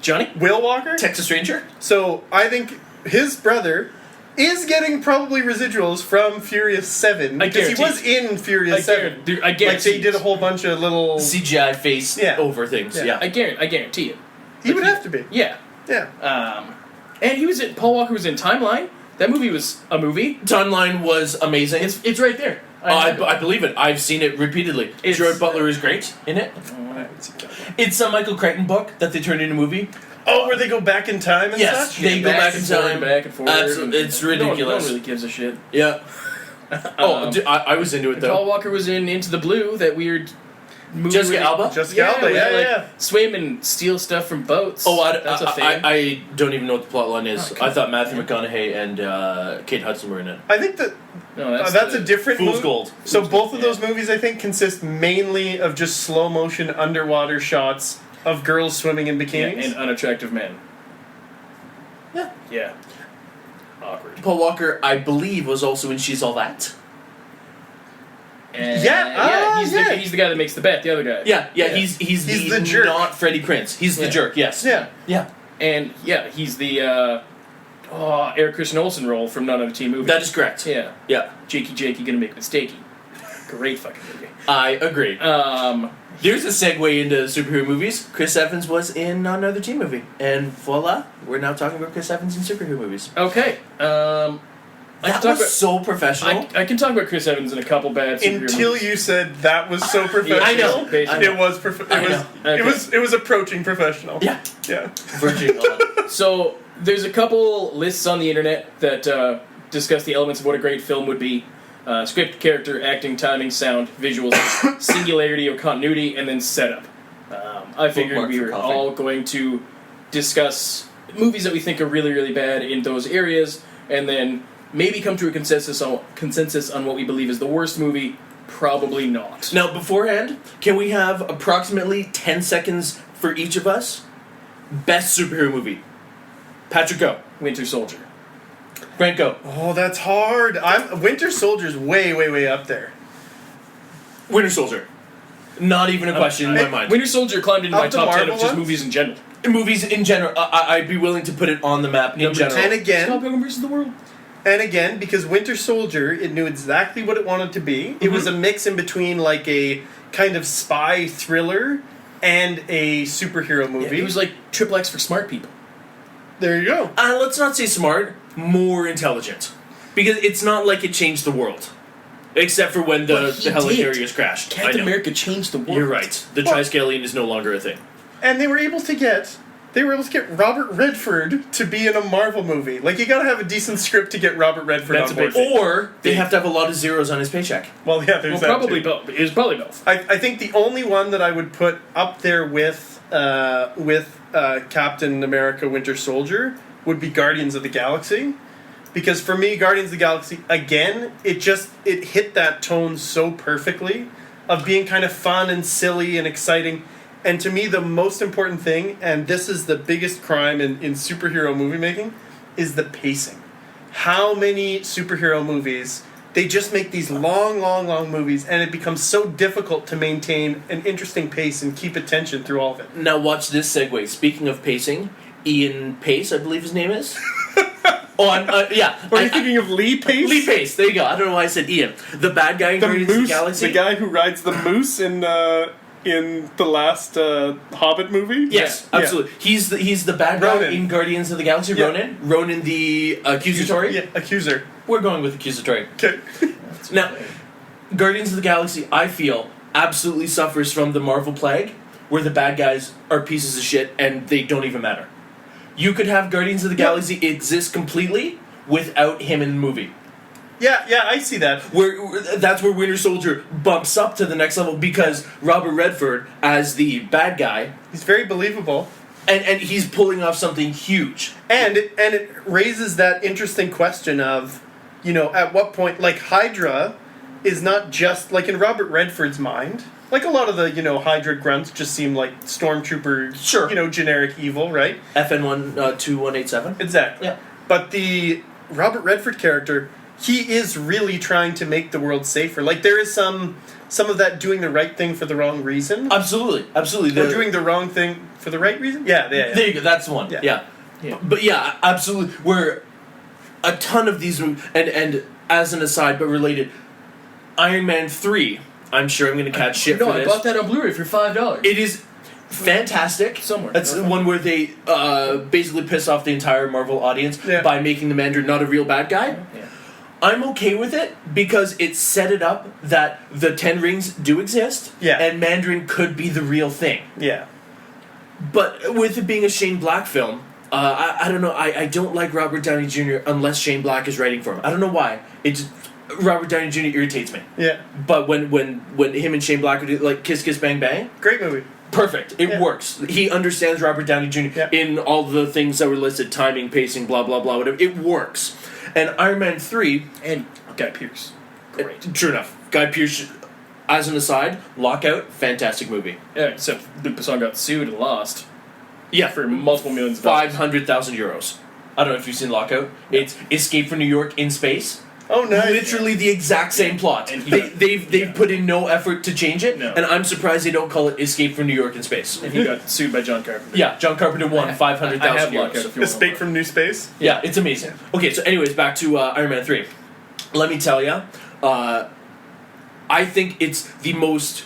[SPEAKER 1] Johnny?
[SPEAKER 2] Will Walker?
[SPEAKER 3] Texas Ranger?
[SPEAKER 2] So I think his brother is getting probably residuals from Furious 7 because he was in Furious 7.
[SPEAKER 1] I guarantee.
[SPEAKER 2] Like they did a whole bunch of little.
[SPEAKER 3] CGI face over things.
[SPEAKER 2] Yeah.
[SPEAKER 3] Yeah.
[SPEAKER 1] I guarantee it.
[SPEAKER 2] He would have to be.
[SPEAKER 1] Yeah.
[SPEAKER 2] Yeah.
[SPEAKER 1] And he was in. Paul Walker was in Timeline. That movie was a movie.
[SPEAKER 3] Timeline was amazing.
[SPEAKER 1] It's right there.
[SPEAKER 3] I believe it. I've seen it repeatedly.
[SPEAKER 1] It's-
[SPEAKER 3] Gerard Butler is great in it. It's a Michael Crichton book that they turned into a movie.
[SPEAKER 2] Oh, where they go back in time and
[SPEAKER 3] Yes,
[SPEAKER 2] such?
[SPEAKER 3] they go back in time.
[SPEAKER 1] back and forward.
[SPEAKER 3] Absolutely. It's ridiculous.
[SPEAKER 1] No one really gives a shit.
[SPEAKER 3] Yeah. I was into it though.
[SPEAKER 1] Paul Walker was in Into the Blue, that weird movie.
[SPEAKER 3] Jessica
[SPEAKER 1] where
[SPEAKER 3] Alba?
[SPEAKER 2] Jessica Alba,
[SPEAKER 1] where they,
[SPEAKER 2] yeah.
[SPEAKER 1] swim and steal stuff from boats.
[SPEAKER 3] Oh,
[SPEAKER 1] that's a thing.
[SPEAKER 3] I don't even know what the plot line is.
[SPEAKER 1] Oh, come
[SPEAKER 3] I thought Matthew McConaughey and Kate Hudson were in it.
[SPEAKER 2] I think that
[SPEAKER 1] No,
[SPEAKER 2] that's a different
[SPEAKER 3] Fool's
[SPEAKER 2] movie.
[SPEAKER 3] Gold.
[SPEAKER 2] So both of those movies, I think, consist mainly of just slow motion underwater shots of girls swimming in
[SPEAKER 1] Yeah,
[SPEAKER 2] bikinis.
[SPEAKER 1] and unattractive men.
[SPEAKER 3] Yeah.
[SPEAKER 1] Yeah. Awkward.
[SPEAKER 3] Paul Walker, I believe, was also in She's All That.
[SPEAKER 1] He's the guy that makes the bet. The other guy.
[SPEAKER 3] Yeah.
[SPEAKER 2] Yeah.
[SPEAKER 3] He's
[SPEAKER 2] the jerk.
[SPEAKER 3] not Freddie Prince. He's the
[SPEAKER 1] Yeah.
[SPEAKER 3] jerk. Yes.
[SPEAKER 2] Yeah.
[SPEAKER 3] Yeah.
[SPEAKER 1] And he's the Eric Christian Olsen role from None Other Teen Movie.
[SPEAKER 3] That is correct.
[SPEAKER 1] Yeah.
[SPEAKER 3] Yeah.
[SPEAKER 1] Jakey gonna make mistakey. Great fucking movie.
[SPEAKER 3] I agree. There's a segue into superhero movies. Chris Evans was in another Teen Movie, and voila, we're now talking about Chris Evans in superhero movies.
[SPEAKER 1] Okay.
[SPEAKER 3] That was so professional.
[SPEAKER 1] I can talk about Chris Evans in a couple bad superhero
[SPEAKER 2] Until
[SPEAKER 1] movies.
[SPEAKER 2] you said that was so professional.
[SPEAKER 3] I know.
[SPEAKER 1] Basically.
[SPEAKER 2] It was
[SPEAKER 3] I know.
[SPEAKER 2] it was approaching professional.
[SPEAKER 3] Yeah.
[SPEAKER 2] Yeah.
[SPEAKER 3] Verging on.
[SPEAKER 1] So there's a couple lists on the internet that discuss the elements of what a great film would be. Script, character, acting, timing, sound, visuals, singularity or continuity, and then setup. I figured
[SPEAKER 3] Bookmark
[SPEAKER 1] we
[SPEAKER 3] for
[SPEAKER 1] were
[SPEAKER 3] coffee.
[SPEAKER 1] all going to discuss movies that we think are really, really bad in those areas, and then maybe come to a consensus on what we believe is the worst movie. Probably not.
[SPEAKER 3] Now, beforehand, can we have approximately 10 seconds for each of us? Best superhero movie. Patrick, go.
[SPEAKER 1] Winter Soldier.
[SPEAKER 3] Brent, go.
[SPEAKER 2] Oh, that's hard. Winter Soldier's way up there.
[SPEAKER 3] Winter Soldier. Not even a question in my mind.
[SPEAKER 1] Winter Soldier climbed into
[SPEAKER 2] Of
[SPEAKER 1] my
[SPEAKER 2] the
[SPEAKER 1] top 10
[SPEAKER 2] Marvel
[SPEAKER 1] of just
[SPEAKER 2] ones?
[SPEAKER 1] movies in general.
[SPEAKER 3] Movies in general, I'd be willing to put it on the map in
[SPEAKER 1] Number
[SPEAKER 3] general.
[SPEAKER 2] 10
[SPEAKER 1] Scott
[SPEAKER 2] again.
[SPEAKER 1] Pilgrim vs. the World.
[SPEAKER 2] And again, because Winter Soldier, it knew exactly what it wanted to be. It was a mix in between like a kind of spy thriller and a superhero movie.
[SPEAKER 1] It was like Triple X for smart people.
[SPEAKER 2] There you go.
[SPEAKER 3] Let's not say smart, more intelligent. Because it's not like it changed the world. Except for when the
[SPEAKER 1] But he
[SPEAKER 3] helicarriers crashed. I
[SPEAKER 1] Captain
[SPEAKER 3] know.
[SPEAKER 1] America changed the world.
[SPEAKER 3] You're right. The
[SPEAKER 2] Well-
[SPEAKER 3] Triskelion is no longer a thing.
[SPEAKER 2] And they were able to get Robert Redford to be in a Marvel movie. Like, you gotta have a decent script to get Robert Redford
[SPEAKER 1] That's
[SPEAKER 2] on
[SPEAKER 1] a big
[SPEAKER 2] board.
[SPEAKER 1] thing.
[SPEAKER 3] Or they have to have a lot of zeros on his paycheck.
[SPEAKER 2] Well, yeah, there's
[SPEAKER 1] Well,
[SPEAKER 2] that
[SPEAKER 1] probably
[SPEAKER 2] too.
[SPEAKER 1] both. It was probably both.
[SPEAKER 2] I think the only one that I would put up there with Captain America Winter Soldier would be Guardians of the Galaxy. Because for me, Guardians of the Galaxy, again, it hit that tone so perfectly of being kind of fun and silly and exciting. And to me, the most important thing, and this is the biggest crime in superhero movie making, is the pacing. How many superhero movies, they just make these long movies, and it becomes so difficult to maintain an interesting pace and keep attention through all of it.
[SPEAKER 3] Now watch this segue. Speaking of pacing, Ian Pace, I believe his name is. Yeah.
[SPEAKER 2] Are you thinking of Lee Pace?
[SPEAKER 3] Lee Pace, there you go. I don't know why I said Ian. The bad guy in
[SPEAKER 2] The
[SPEAKER 3] Guardians of the
[SPEAKER 2] moose,
[SPEAKER 3] Galaxy.
[SPEAKER 2] the guy who rides the moose in the last Hobbit movie?
[SPEAKER 3] Yes,
[SPEAKER 2] Yeah.
[SPEAKER 3] absolutely. He's the bad guy
[SPEAKER 2] Ronan.
[SPEAKER 3] in Guardians of the Galaxy.
[SPEAKER 2] Yeah.
[SPEAKER 3] Ronan the accusatory.
[SPEAKER 2] Yeah, accuser.
[SPEAKER 3] We're going with accusatory.
[SPEAKER 2] Okay.
[SPEAKER 3] Now, Guardians of the Galaxy, I feel, absolutely suffers from the Marvel plague, where the bad guys are pieces of shit and they don't even matter. You could have Guardians of the Galaxy exist completely without him in the movie.
[SPEAKER 2] Yeah, I see that.
[SPEAKER 3] That's where Winter Soldier bumps up to the next level because Robert Redford, as the bad guy,
[SPEAKER 2] He's very believable.
[SPEAKER 3] and he's pulling off something huge.
[SPEAKER 2] And it raises that interesting question of, at what point, like Hydra, is not just like in Robert Redford's mind. Like a lot of the Hydra grunts just seem like stormtrooper,
[SPEAKER 3] Sure.
[SPEAKER 2] Generic evil, right?
[SPEAKER 3] FN 2187.
[SPEAKER 2] Exactly.
[SPEAKER 3] Yeah.
[SPEAKER 2] But the Robert Redford character, he is really trying to make the world safer. Like there is some of that doing the right thing for the wrong reason.
[SPEAKER 3] Absolutely.
[SPEAKER 2] Or doing the wrong thing for the right reason. Yeah.
[SPEAKER 3] There you go. That's the one.
[SPEAKER 2] Yeah.
[SPEAKER 3] But yeah, absolutely. Where a ton of these movies, and as an aside, but related, Iron Man 3. I'm sure I'm going to catch shit for this.
[SPEAKER 1] No, I bought that on Blu-ray for $5.
[SPEAKER 3] It is fantastic.
[SPEAKER 1] Somewhere.
[SPEAKER 3] That's the one where they basically piss off the entire Marvel audience by making the Mandarin not a real bad guy.
[SPEAKER 1] Yeah.
[SPEAKER 3] I'm okay with it because it set it up that the Ten Rings do exist, and Mandarin could be the real thing.
[SPEAKER 2] Yeah.
[SPEAKER 3] But with it being a Shane Black film, I don't know. I don't like Robert Downey Jr. unless Shane Black is writing for him. I don't know why. Robert Downey Jr. irritates me.
[SPEAKER 2] Yeah.
[SPEAKER 3] But when him and Shane Black would do like Kiss Kiss Bang Bang,
[SPEAKER 2] great movie.
[SPEAKER 3] perfect. It works. He understands Robert Downey Jr. In all the things that were listed: timing, pacing, blah blah blah, whatever. It works. And Iron Man 3
[SPEAKER 1] and Guy Pearce, great.
[SPEAKER 3] True enough. Guy Pearce. As an aside, Lockout, fantastic movie.
[SPEAKER 1] Yeah, except Luc Besson got sued and lost.
[SPEAKER 3] Yeah,
[SPEAKER 1] For multiple millions of dollars.
[SPEAKER 3] €500,000. I don't know if you've seen Lockout. It's Escape from New York in space.
[SPEAKER 2] Oh, nice.
[SPEAKER 3] Literally the exact same plot.
[SPEAKER 1] And
[SPEAKER 3] they've put in no effort to change it,
[SPEAKER 1] No.
[SPEAKER 3] and I'm surprised they don't call it Escape from New York in space.
[SPEAKER 1] And he got sued by John Carpenter.
[SPEAKER 3] Yeah, John Carpenter won
[SPEAKER 1] I
[SPEAKER 3] €500,000.
[SPEAKER 1] have Lockout if you want
[SPEAKER 2] Escape from New Space.
[SPEAKER 3] Yeah, it's amazing. Okay, so anyways, back to Iron Man 3. Let me tell you, I think it's the most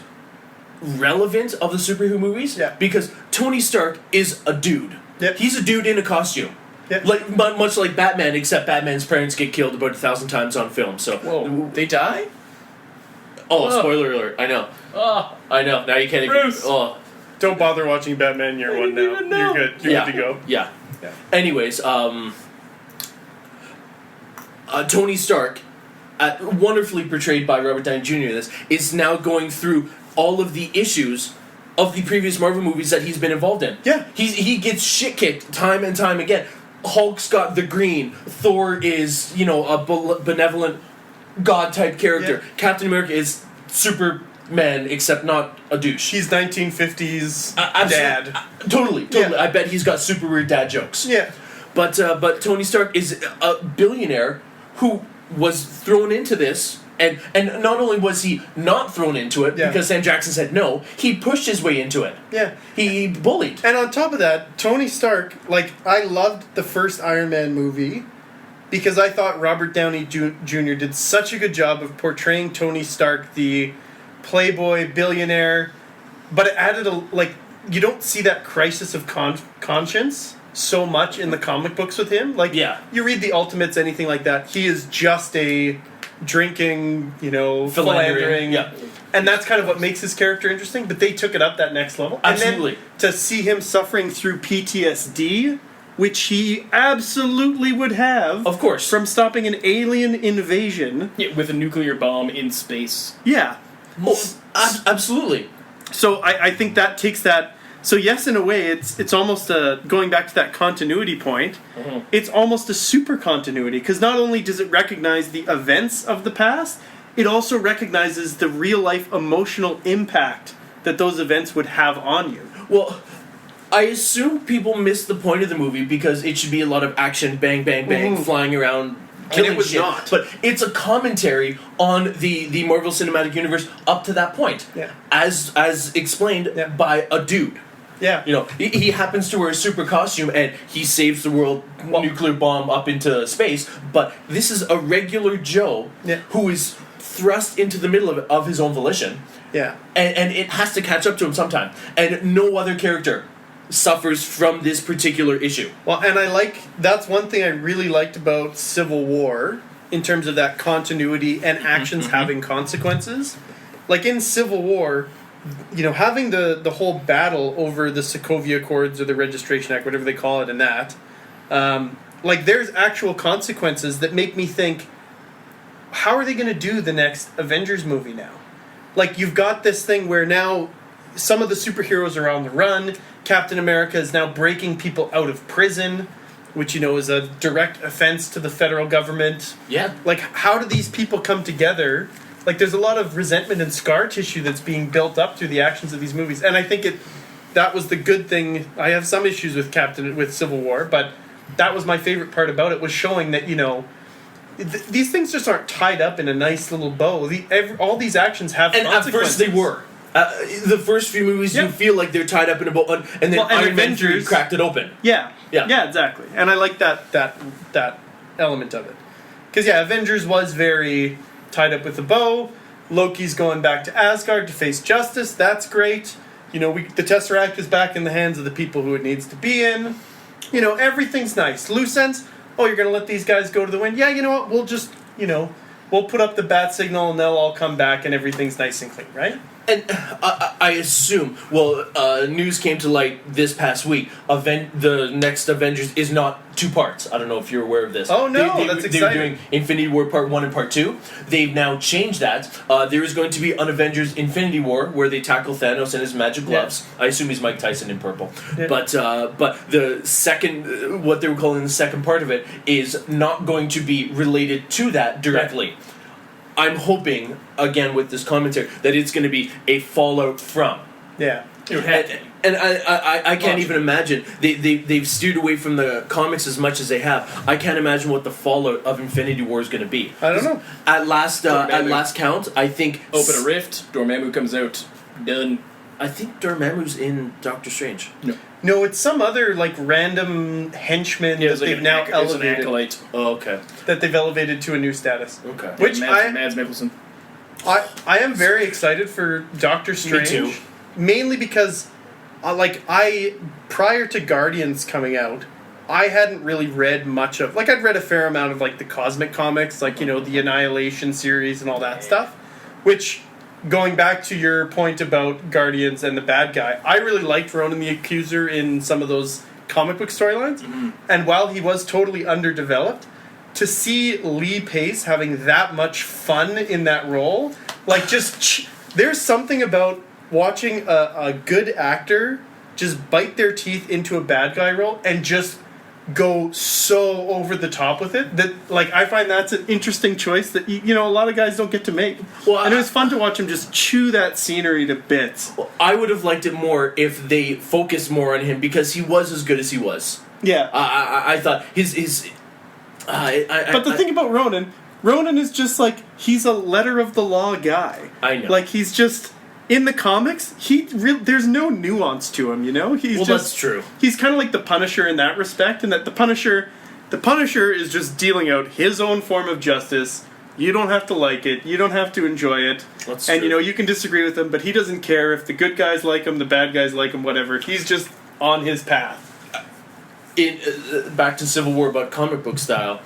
[SPEAKER 3] relevant of the superhero movies because Tony Stark is a dude.
[SPEAKER 2] Yep.
[SPEAKER 3] He's a dude in a costume.
[SPEAKER 2] Yep.
[SPEAKER 3] Like much like Batman, except Batman's parents get killed about 1,000 times on film. So,
[SPEAKER 1] Whoa, they die?
[SPEAKER 3] oh, spoiler alert! I know,
[SPEAKER 1] Oh,
[SPEAKER 3] I know. Now you can't
[SPEAKER 1] Bruce.
[SPEAKER 3] even. Oh,
[SPEAKER 2] Don't bother watching Batman Year One now.
[SPEAKER 1] even know.
[SPEAKER 2] You're good. You're good to go.
[SPEAKER 3] Yeah.
[SPEAKER 2] Yeah.
[SPEAKER 3] Anyways, Tony Stark, wonderfully portrayed by Robert Downey Jr. in this, is now going through all of the issues of the previous Marvel movies that he's been involved in.
[SPEAKER 2] Yeah.
[SPEAKER 3] He gets shit kicked time and time again. Hulk's got the green. Thor is, a benevolent god-type character.
[SPEAKER 2] Yeah.
[SPEAKER 3] Captain America is Superman, except not a douche.
[SPEAKER 2] He's 1950s
[SPEAKER 3] Absolutely.
[SPEAKER 2] dad.
[SPEAKER 3] Totally.
[SPEAKER 2] Yeah.
[SPEAKER 3] I bet he's got super weird dad jokes.
[SPEAKER 2] Yeah.
[SPEAKER 3] But Tony Stark is a billionaire who was thrown into this, and not only was he not thrown into it because Sam Jackson said no, he pushed his way into it.
[SPEAKER 2] Yeah.
[SPEAKER 3] He bullied.
[SPEAKER 2] And on top of that, Tony Stark, I loved the first Iron Man movie because I thought Robert Downey Jr. did such a good job of portraying Tony Stark, the playboy billionaire, but it added you don't see that crisis of conscience so much in the comic books with him. You read the Ultimates, anything like that, he is just a drinking, philandering.
[SPEAKER 3] Yeah.
[SPEAKER 2] And that's kind of what makes his character interesting, but they took it up that next level.
[SPEAKER 3] Absolutely.
[SPEAKER 2] And then to see him suffering through PTSD, which he absolutely would have.
[SPEAKER 3] Of course.
[SPEAKER 2] From stopping an alien invasion.
[SPEAKER 1] yeah, with a nuclear bomb in space.
[SPEAKER 2] Yeah.
[SPEAKER 3] Absolutely.
[SPEAKER 2] So I think that takes that. So yes, in a way, it's almost going back to that continuity point.
[SPEAKER 1] Mm-hmm.
[SPEAKER 2] It's almost a super continuity because not only does it recognize the events of the past, it also recognizes the real life emotional impact that those events would have on you.
[SPEAKER 3] Well, I assume people miss the point of the movie because it should be a lot of action, bang, bang, bang, flying around, killing
[SPEAKER 2] it was
[SPEAKER 3] shit.
[SPEAKER 2] not.
[SPEAKER 3] But it's a commentary on the Marvel Cinematic Universe up to that point.
[SPEAKER 2] Yeah.
[SPEAKER 3] As explained by a dude.
[SPEAKER 2] Yeah.
[SPEAKER 3] He happens to wear a super costume and he saves the world nuclear bomb up into space, but this is a regular Joe who is thrust into the middle of his own volition.
[SPEAKER 2] Yeah.
[SPEAKER 3] And it has to catch up to him sometime. And no other character suffers from this particular issue.
[SPEAKER 2] Well, and that's one thing I really liked about Civil War in terms of that continuity and actions having consequences. Like in Civil War, having the whole battle over the Sokovia Accords or the Registration Act, whatever they call it, and that, there's actual consequences that make me think, how are they going to do the next Avengers movie now? You've got this thing where now some of the superheroes are on the run. Captain America is now breaking people out of prison, which, is a direct offense to the federal government.
[SPEAKER 3] Yeah.
[SPEAKER 2] How do these people come together like there's a lot of resentment and scar tissue that's being built up through the actions of these movies, and I think that was the good thing. I have some issues with Civil War, but that was my favorite part about it, was showing that, you know, these things just aren't tied up in a nice little bow. All these actions have consequences.
[SPEAKER 3] And at first they were. The first few movies, you feel like they're tied up in a bow, and then Iron Man 3 cracked it open.
[SPEAKER 2] Yeah, exactly. And I like that element of it. Because, Avengers was very tied up with a bow. Loki's going back to Asgard to face justice. That's great. You know, the Tesseract is back in the hands of the people who it needs to be in. You know, everything's nice. Loose ends. Oh, you're going to let these guys go to the wind? Yeah, you know what? We'll just, we'll put up the bat signal and they'll all come back and everything's nice and clean, right?
[SPEAKER 3] And I assume, news came to light this past week. The next Avengers is not 2 parts. I don't know if you're aware of this.
[SPEAKER 2] Oh, no, that's
[SPEAKER 3] exciting. They were doing Infinity War Part 1 and Part 2. They've now changed that. There is going to be an Avengers Infinity War where they tackle Thanos and his magic gloves. Yeah. I assume he's Mike Tyson in purple. Yeah. But the second, what they were calling the second part of it, is not going to be related to that directly. Right. I'm hoping, again with this commentary, that it's going to be a fallout from.
[SPEAKER 2] Yeah.
[SPEAKER 3] And I can't even imagine. They've steered away from the comics as much as they have. I can't imagine what the fallout of Infinity War is going to be.
[SPEAKER 2] I don't know.
[SPEAKER 3] At last count, I think...
[SPEAKER 1] Open a rift, Dormammu comes out, done.
[SPEAKER 3] I think Dormammu's in Doctor Strange.
[SPEAKER 2] No, it's some other, like, random henchman that they've now elevated.
[SPEAKER 1] An acolyte.
[SPEAKER 3] Oh, okay.
[SPEAKER 2] That they've elevated to a new status.
[SPEAKER 3] Okay.
[SPEAKER 2] Which
[SPEAKER 1] Mads Mikkelsen.
[SPEAKER 2] I am very excited for Doctor Strange.
[SPEAKER 3] Me too.
[SPEAKER 2] Mainly because, prior to Guardians coming out, I hadn't really read much of... Like, I'd read a fair amount of, like, the cosmic comics, like, the Annihilation series and all that stuff, which... Going back to your point about Guardians and the bad guy, I really liked Ronan the Accuser in some of those comic book storylines. Mm-hmm. And while he was totally underdeveloped, to see Lee Pace having that much fun in that role, like there's something about watching a good actor just bite their teeth into a bad guy role and just go so over the top with it that, like, I find that's an interesting choice that a lot of guys don't get to make. Well, and it was fun to watch him just chew that scenery to bits.
[SPEAKER 3] Well, I would have liked it more if they focused more on him because he was as good as he was.
[SPEAKER 2] Yeah,
[SPEAKER 3] I thought his.
[SPEAKER 2] But the thing about Ronan is just like he's a letter of the law guy.
[SPEAKER 3] I know,
[SPEAKER 2] like he's just. In the comics, there's no nuance to him,
[SPEAKER 3] that's true.
[SPEAKER 2] He's kind of like the Punisher in that respect, in that the Punisher is just dealing out his own form of justice. You don't have to like it. You don't have to enjoy it.
[SPEAKER 3] That's
[SPEAKER 2] and,
[SPEAKER 3] true.
[SPEAKER 2] You can disagree with him, but he doesn't care if the good guys like him, the bad guys like him, whatever. He's just on his path.
[SPEAKER 3] Back to Civil War, but comic book style,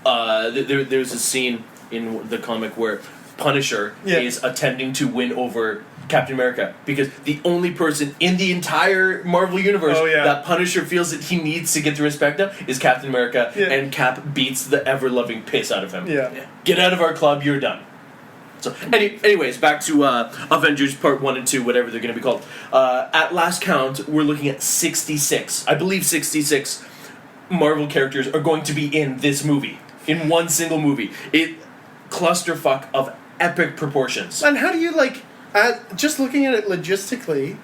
[SPEAKER 3] there's a scene in the comic where Punisher is attempting to win over Captain America because the only person in the entire Marvel universe that Punisher feels that he needs to get the respect of is Captain America, and Cap beats the ever-loving piss out of him.
[SPEAKER 2] Yeah.
[SPEAKER 3] Get out of our club, you're done. So, anyways, back to Avengers Part 1 and 2, whatever they're going to be called. At last count, we're looking at 66. I believe 66 Marvel characters are going to be in this movie. In one single movie. Clusterfuck of epic proportions.
[SPEAKER 2] And how do you, just looking at it logistically,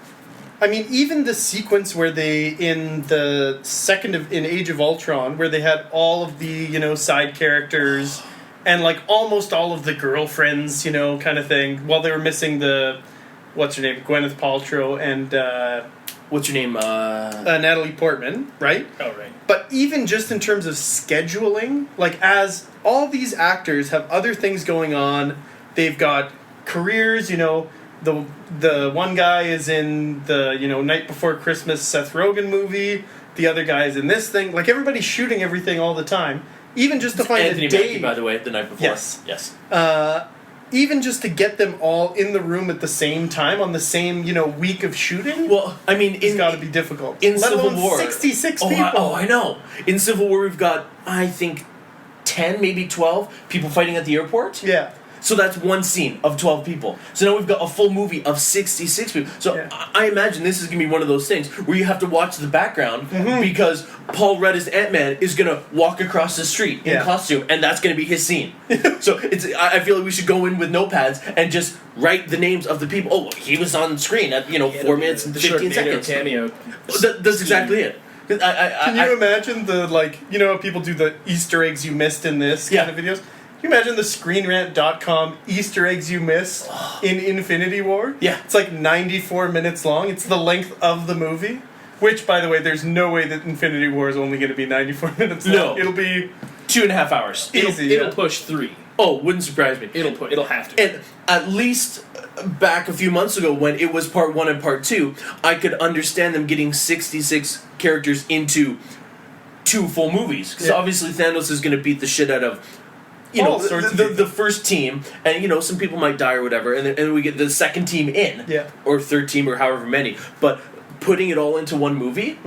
[SPEAKER 2] I mean, even the sequence where they, in Age of Ultron, where they had all of the, side characters and, almost all of the girlfriends, kind of thing, while they were missing what's her name, Gwyneth Paltrow and,
[SPEAKER 3] what's your name,
[SPEAKER 2] Natalie Portman, right?
[SPEAKER 1] Oh, right.
[SPEAKER 2] But even just in terms of scheduling, as all these actors have other things going on, they've got careers, the one guy is in the, Night Before Christmas Seth Rogen movie, the other guy is in this thing, everybody's shooting everything all the time. Even just to find
[SPEAKER 3] Anthony
[SPEAKER 2] a day...
[SPEAKER 3] Mackie, by the way, The Night Before.
[SPEAKER 2] Yes. Even just to get them all in the room at the same time on the same, week of shooting.
[SPEAKER 3] Well, I mean,
[SPEAKER 2] it's got to be difficult.
[SPEAKER 3] In Civil War,
[SPEAKER 2] 66 people.
[SPEAKER 3] I know. In Civil War, we've got, I think, 10, maybe 12 people fighting at the airport.
[SPEAKER 2] Yeah.
[SPEAKER 3] So that's one scene of 12 people. So now we've got a full movie of 66 people. So I imagine this is going to be one of those things where you have to watch the background because Paul Rudd as Ant-Man is going to walk across the street in costume, and that's going to be his scene. So I feel like we should go in with notepads and just write the names of the people. Oh, he was on screen at 4 minutes and 15 seconds.
[SPEAKER 1] Cameo.
[SPEAKER 3] That's exactly it.
[SPEAKER 2] Can you imagine how people do the Easter eggs you missed in this kind of videos? Can you imagine the ScreenRant.com Easter eggs you missed in Infinity War?
[SPEAKER 3] Yeah.
[SPEAKER 2] It's like 94 minutes long. It's the length of the movie. Which, by the way, there's no way that Infinity War is only going to be 94 minutes long.
[SPEAKER 3] No.
[SPEAKER 2] It'll be
[SPEAKER 3] 2.5 hours.
[SPEAKER 1] It'll push 3.
[SPEAKER 3] Oh, wouldn't surprise me.
[SPEAKER 1] It'll have to.
[SPEAKER 3] And at least back a few months ago when it was part 1 and part 2, I could understand them getting 66 characters into 2 full movies. Because obviously Thanos is going to beat the shit out of the first team, and some people might die or whatever, and then we get the second team in, or third team or however many. But putting it all into one movie,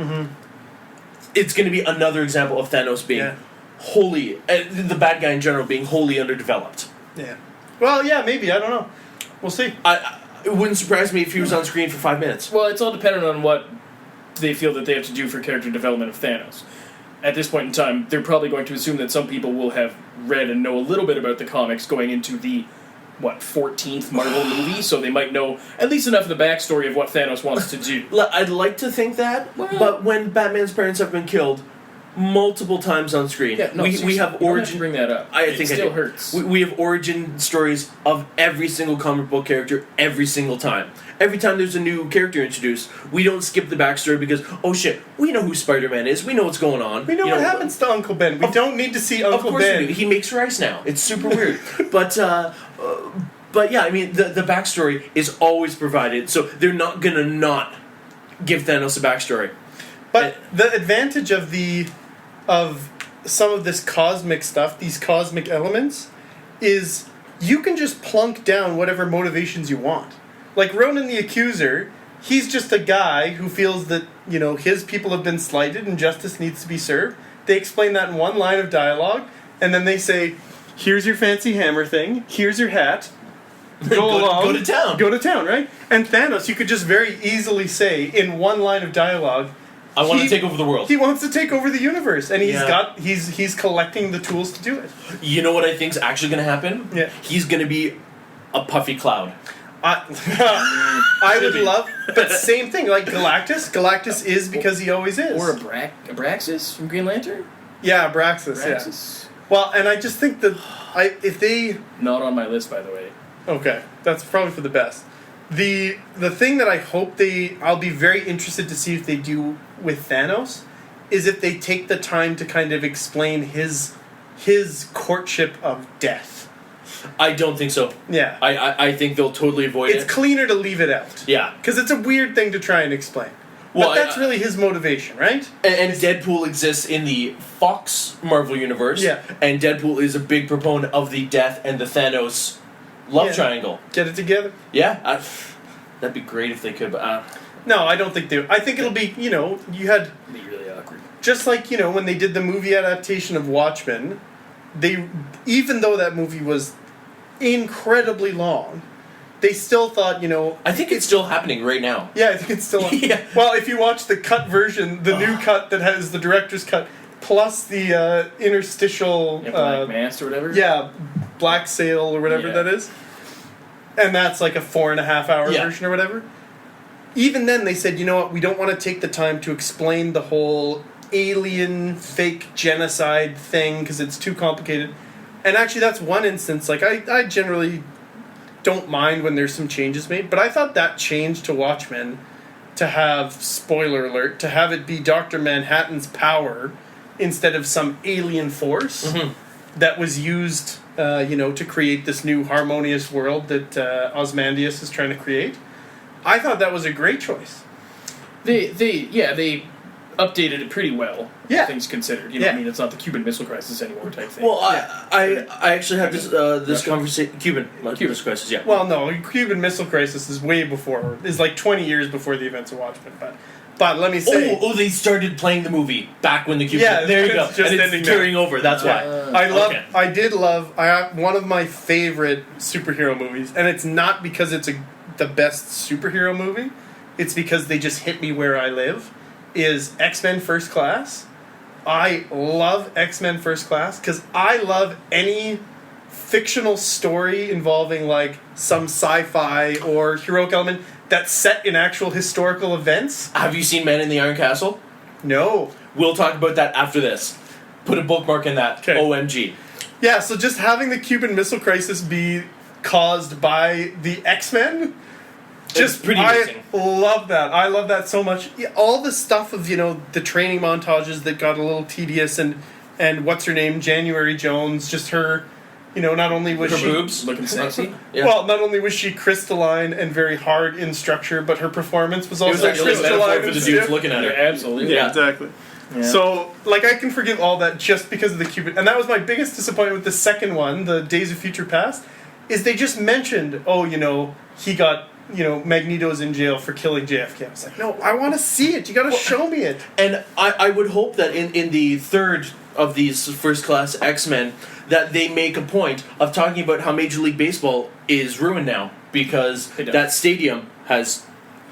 [SPEAKER 3] it's going to be another example of Thanos being wholly, the bad guy in general being wholly underdeveloped.
[SPEAKER 2] Yeah. Well, yeah, maybe. I don't know. We'll see.
[SPEAKER 3] It wouldn't surprise me if he was on screen for 5 minutes.
[SPEAKER 1] Well, it's all dependent on what they feel that they have to do for character development of Thanos. At this point in time, they're probably going to assume that some people will have read and know a little bit about the comics going into the 14th Marvel movie, so they might know at least enough of the backstory of what Thanos wants to do.
[SPEAKER 3] I'd like to think that, but when Batman's parents have been killed multiple times on screen, we have origin.
[SPEAKER 1] Bring that up.
[SPEAKER 3] It still
[SPEAKER 1] hurts.
[SPEAKER 3] We have origin stories of every single comic book character every single time. Every time there's a new character introduced, we don't skip the backstory because, oh shit, we know who Spider-Man is. We know what's going on.
[SPEAKER 2] We know what happens to Uncle Ben. We don't need to see Uncle Ben.
[SPEAKER 3] We do. He makes rice now. It's super weird. But yeah, I mean, the backstory is always provided, so they're not gonna not give Thanos a backstory.
[SPEAKER 2] But the advantage of some of this cosmic stuff, these cosmic elements, is you can just plunk down whatever motivations you want. Like Ronan the Accuser, he's just a guy who feels that, his people have been slighted and justice needs to be served. They explain that in one line of dialogue, and then they say, here's your fancy hammer thing, here's your hat, go along.
[SPEAKER 3] Go to town.
[SPEAKER 2] Go to town, right? And Thanos, you could just very easily say, in one line of dialogue,
[SPEAKER 3] I want to take over the world.
[SPEAKER 2] He wants to take over the universe, and he's collecting the tools to do it.
[SPEAKER 3] You know what I think's actually going to happen?
[SPEAKER 2] Yeah.
[SPEAKER 3] He's going to be a puffy cloud.
[SPEAKER 2] I would love, but same thing, like Galactus. Galactus is because he always is.
[SPEAKER 1] Or Abraxas from Green Lantern?
[SPEAKER 2] Yeah, Abraxas. Yeah. Well, and I just think that if they...
[SPEAKER 1] Not on my list, by the way.
[SPEAKER 2] Okay, that's probably for the best. The thing that I hope I'll be very interested to see if they do with Thanos is if they take the time to kind of explain his courtship of death.
[SPEAKER 3] I don't think so.
[SPEAKER 2] Yeah.
[SPEAKER 3] I think they'll totally avoid it.
[SPEAKER 2] It's cleaner to leave it out.
[SPEAKER 3] Yeah.
[SPEAKER 2] Because it's a weird thing to try and explain. Well, but that's really his motivation, right?
[SPEAKER 3] And Deadpool exists in the Fox Marvel universe.
[SPEAKER 2] Yeah.
[SPEAKER 3] And Deadpool is a big proponent of the death and the Thanos love triangle.
[SPEAKER 2] Get it together.
[SPEAKER 3] Yeah. That'd be great if they could, but...
[SPEAKER 2] No, I don't think they... I think it'll be, you had...
[SPEAKER 1] It'd be really awkward.
[SPEAKER 2] Just like, when they did the movie adaptation of Watchmen, even though that movie was incredibly long, they still thought,
[SPEAKER 3] I think it's still happening right now.
[SPEAKER 2] Yeah, I think it's still...
[SPEAKER 3] Yeah.
[SPEAKER 2] Well, if you watch the cut version, the new cut that has the director's cut, plus the interstitial...
[SPEAKER 1] Black Mass or whatever?
[SPEAKER 2] Yeah, Black Sail or whatever that is. And that's like a 4.5-hour version or whatever. Even then, they said, you know what, we don't want to take the time to explain the whole alien fake genocide thing because it's too complicated. And actually, that's one instance. Like, I generally don't mind when there's some changes made, but I thought that change to Watchmen, to have, spoiler alert, to have it be Dr. Manhattan's power instead of some alien force that was used, to create this new harmonious world that Ozymandias is trying to create. I thought that was a great choice.
[SPEAKER 1] They updated it pretty well.
[SPEAKER 2] Yeah.
[SPEAKER 1] Things considered. I mean, it's not the Cuban Missile Crisis anymore type thing.
[SPEAKER 3] Well, I actually had this conversation... Cuban Missile Crisis, yeah.
[SPEAKER 2] Well, no, Cuban Missile Crisis is way before... is like 20 years before the events of Watchmen, but... But let me say,
[SPEAKER 3] they started playing the movie back when the Cube.
[SPEAKER 2] Yeah,
[SPEAKER 3] there you go.
[SPEAKER 2] it's just
[SPEAKER 3] and
[SPEAKER 2] ending
[SPEAKER 3] it's
[SPEAKER 2] now.
[SPEAKER 3] carrying over. That's why.
[SPEAKER 2] I have one of my favorite superhero movies, and it's not because it's the best superhero movie. It's because they just hit me where I live. Is X-Men First Class. I love X-Men First Class because I love any fictional story involving like some sci-fi or heroic element that's set in actual historical events.
[SPEAKER 3] Have you seen Man in the Iron Castle?
[SPEAKER 2] No.
[SPEAKER 3] We'll talk about that after this. Put a bookmark in that.
[SPEAKER 2] 'Kay.
[SPEAKER 3] OMG.
[SPEAKER 2] Yeah, so just having the Cuban Missile Crisis be caused by the X-Men, just
[SPEAKER 3] pretty
[SPEAKER 2] I
[SPEAKER 3] amazing.
[SPEAKER 2] love that. I love that so much. Yeah, all the stuff of, the training montages that got a little tedious and what's her name, January Jones, just her, not only was
[SPEAKER 3] Her
[SPEAKER 2] she
[SPEAKER 3] boobs.
[SPEAKER 1] Looking sexy.
[SPEAKER 3] Yeah.
[SPEAKER 2] well, not only was she crystalline and very hard in structure, but her performance was
[SPEAKER 3] it was
[SPEAKER 2] also
[SPEAKER 3] actually a
[SPEAKER 2] crystalline
[SPEAKER 3] metaphor
[SPEAKER 2] and
[SPEAKER 3] for the
[SPEAKER 2] stiff.
[SPEAKER 3] dudes looking at her.
[SPEAKER 1] Absolutely.
[SPEAKER 3] Yeah.
[SPEAKER 2] Exactly.
[SPEAKER 1] Yeah.
[SPEAKER 2] So, I can forgive all that just because of the Cuban. And that was my biggest disappointment with the second one, the Days of Future Past, is they just mentioned, he got, Magneto's in jail for killing JFK. I was like, no, I want to see it. You got to show me it.
[SPEAKER 3] And I would hope that in the third of these First Class X-Men, that they make a point of talking about how Major League Baseball is ruined now because
[SPEAKER 1] They don't.
[SPEAKER 3] that stadium has.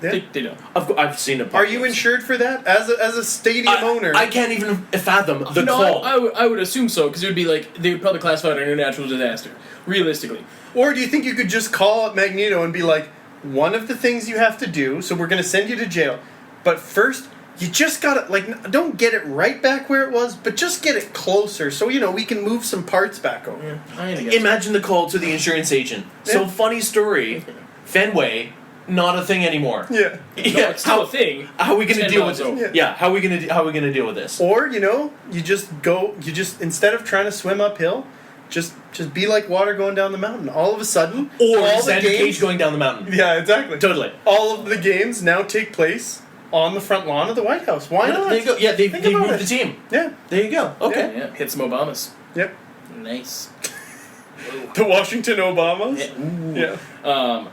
[SPEAKER 2] Yeah.
[SPEAKER 1] They don't.
[SPEAKER 3] I've seen it.
[SPEAKER 2] Are you insured for that as a stadium owner?
[SPEAKER 3] I can't even fathom the
[SPEAKER 1] No,
[SPEAKER 3] call.
[SPEAKER 1] I would assume so, because it would be like, they would probably classify it as a natural disaster, realistically.
[SPEAKER 2] Or do you think you could just call up Magneto and be like, one of the things you have to do, so we're going to send you to jail, but first, you just got to, don't get it right back where it was, but just get it closer so, we can move some parts back over.
[SPEAKER 3] Imagine the call to the insurance agent. So
[SPEAKER 2] Yeah.
[SPEAKER 3] funny story, Fenway, not a thing anymore.
[SPEAKER 2] Yeah.
[SPEAKER 1] No, it's still a thing.
[SPEAKER 3] How are we going to
[SPEAKER 1] 10
[SPEAKER 3] deal
[SPEAKER 1] miles
[SPEAKER 3] with
[SPEAKER 1] over.
[SPEAKER 3] it? Yeah, how are we going to deal with this?
[SPEAKER 2] Or, you just instead of trying to swim uphill, just be like water going down the mountain. All of a sudden,
[SPEAKER 3] Or
[SPEAKER 2] all the
[SPEAKER 3] Xander Cage
[SPEAKER 2] games,
[SPEAKER 3] going down the mountain.
[SPEAKER 2] yeah, exactly.
[SPEAKER 3] Totally.
[SPEAKER 2] All of the games now take place on the front lawn of the White House. Why not?
[SPEAKER 3] There you go. Yeah, they
[SPEAKER 2] Think
[SPEAKER 3] moved
[SPEAKER 2] about
[SPEAKER 3] the
[SPEAKER 2] it.
[SPEAKER 3] team.
[SPEAKER 2] Yeah.
[SPEAKER 3] There you go. Okay.
[SPEAKER 1] Yeah, hit some Obamas.
[SPEAKER 2] Yep.
[SPEAKER 1] Nice.
[SPEAKER 2] The Washington Obamas.
[SPEAKER 1] Yeah.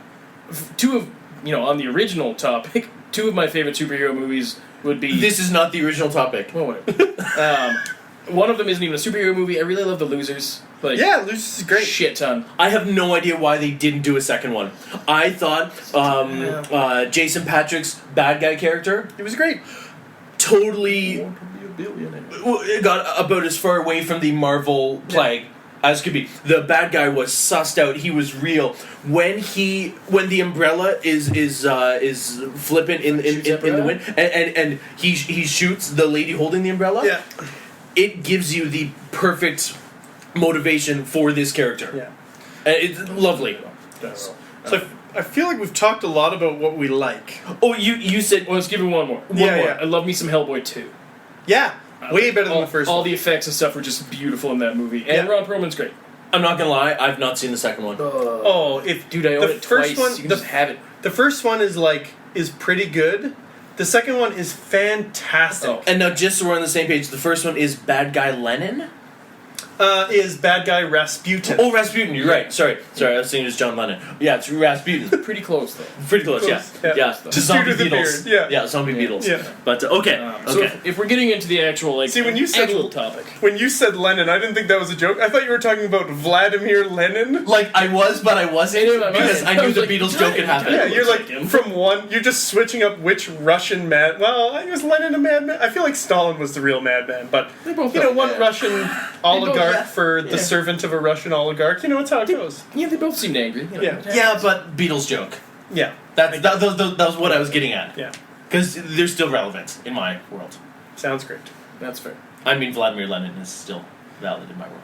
[SPEAKER 1] Two of, on the original topic, two of my favorite superhero movies would be...
[SPEAKER 3] This is not the original topic.
[SPEAKER 1] Well, whatever. One of them isn't even a superhero movie. I really love The Losers. Like,
[SPEAKER 2] Yeah, Lucy's is great.
[SPEAKER 1] shit ton.
[SPEAKER 3] I have no idea why they didn't do a second one. I thought Jason Patrick's bad guy character
[SPEAKER 2] It was great.
[SPEAKER 3] totally got about as far away from the Marvel plague as could be. The bad guy was sussed out. He was real. When the umbrella is flipping in the wind and he shoots the lady holding the umbrella.
[SPEAKER 2] Yeah.
[SPEAKER 3] It gives you the perfect motivation for this character.
[SPEAKER 2] Yeah.
[SPEAKER 3] And it's lovely.
[SPEAKER 2] So I feel like we've talked a lot about what we like.
[SPEAKER 3] Oh, you said
[SPEAKER 1] Well, let's give it one more. One
[SPEAKER 2] Yeah,
[SPEAKER 1] more.
[SPEAKER 2] yeah.
[SPEAKER 1] I love me some Hellboy 2.
[SPEAKER 2] Yeah. Way better than
[SPEAKER 1] all,
[SPEAKER 2] the first
[SPEAKER 1] all
[SPEAKER 2] one.
[SPEAKER 1] the effects and stuff were just beautiful in that movie. And
[SPEAKER 2] Yeah.
[SPEAKER 1] Ron Perlman's great.
[SPEAKER 3] I'm not gonna lie, I've not seen the second one.
[SPEAKER 1] Dude, I own
[SPEAKER 2] the
[SPEAKER 1] it
[SPEAKER 2] first
[SPEAKER 1] twice.
[SPEAKER 2] one-
[SPEAKER 1] You can
[SPEAKER 2] the-
[SPEAKER 1] just have it.
[SPEAKER 2] The first one is pretty good. The second one is fantastic.
[SPEAKER 1] Oh.
[SPEAKER 3] And now, just so we're on the same page, the first one is Bad Guy Lennon?
[SPEAKER 2] Is bad guy Rasputin.
[SPEAKER 3] Oh, Rasputin, you're right. Sorry, I was thinking it was John Lennon. Yeah, it's Rasputin.
[SPEAKER 1] Pretty close, though.
[SPEAKER 3] Pretty close,
[SPEAKER 2] Close,
[SPEAKER 3] yeah.
[SPEAKER 2] yeah.
[SPEAKER 3] Yeah,
[SPEAKER 2] Just
[SPEAKER 3] zombie
[SPEAKER 2] due to the
[SPEAKER 3] Beatles.
[SPEAKER 2] beard, yeah.
[SPEAKER 3] zombie Beatles.
[SPEAKER 2] Yeah.
[SPEAKER 3] But, okay,
[SPEAKER 1] So
[SPEAKER 3] okay.
[SPEAKER 1] if we're getting into the actual,
[SPEAKER 2] See, when you said
[SPEAKER 1] actual topic.
[SPEAKER 2] When you said Lenin, I didn't think that was a joke. I thought you were talking about Vladimir Lenin.
[SPEAKER 3] Like, I was, but I wasn't,
[SPEAKER 1] In my
[SPEAKER 3] because
[SPEAKER 1] mind.
[SPEAKER 3] I knew
[SPEAKER 1] was
[SPEAKER 3] the
[SPEAKER 1] like,
[SPEAKER 3] Beatles joke had happened.
[SPEAKER 2] Yeah,
[SPEAKER 1] looks
[SPEAKER 2] you're
[SPEAKER 1] like him.
[SPEAKER 2] from one. You're just switching up which Russian man. Well, was Lenin a madman? I feel like Stalin was the real madman, but
[SPEAKER 1] They both
[SPEAKER 2] one
[SPEAKER 1] yeah.
[SPEAKER 2] Russian oligarch
[SPEAKER 1] yeah.
[SPEAKER 2] for the servant of a Russian oligarch. It's how it goes.
[SPEAKER 1] Yeah, they both seemed angry.
[SPEAKER 2] Yeah.
[SPEAKER 3] Yeah, but Beatles joke.
[SPEAKER 2] Yeah,
[SPEAKER 3] That was what I was getting at.
[SPEAKER 2] yeah,
[SPEAKER 3] Because they're still relevant in my world.
[SPEAKER 2] sounds great.
[SPEAKER 1] That's fair.
[SPEAKER 3] I mean, Vladimir Lenin is still valid in my world.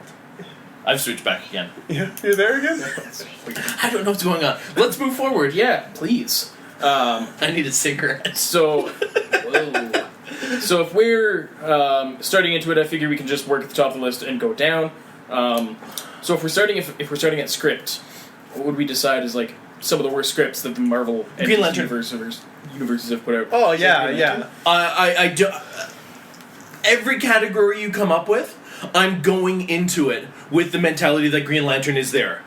[SPEAKER 3] I've switched back again.
[SPEAKER 2] Yeah, you're there again.
[SPEAKER 3] I don't know what's going on. Let's move forward.
[SPEAKER 1] Yeah, please.
[SPEAKER 3] I need a cigarette.
[SPEAKER 1] So, whoa. So if we're starting into it, I figure we can just work at the top of the list and go down. So if we're starting at script, what would we decide is like some of the worst scripts that the Marvel and
[SPEAKER 3] Green
[SPEAKER 1] DC
[SPEAKER 3] Lantern.
[SPEAKER 1] universes have put out?
[SPEAKER 2] Oh yeah,
[SPEAKER 1] Green
[SPEAKER 2] yeah.
[SPEAKER 1] Lantern?
[SPEAKER 3] I do. Every category you come up with, I'm going into it with the mentality that Green Lantern is there.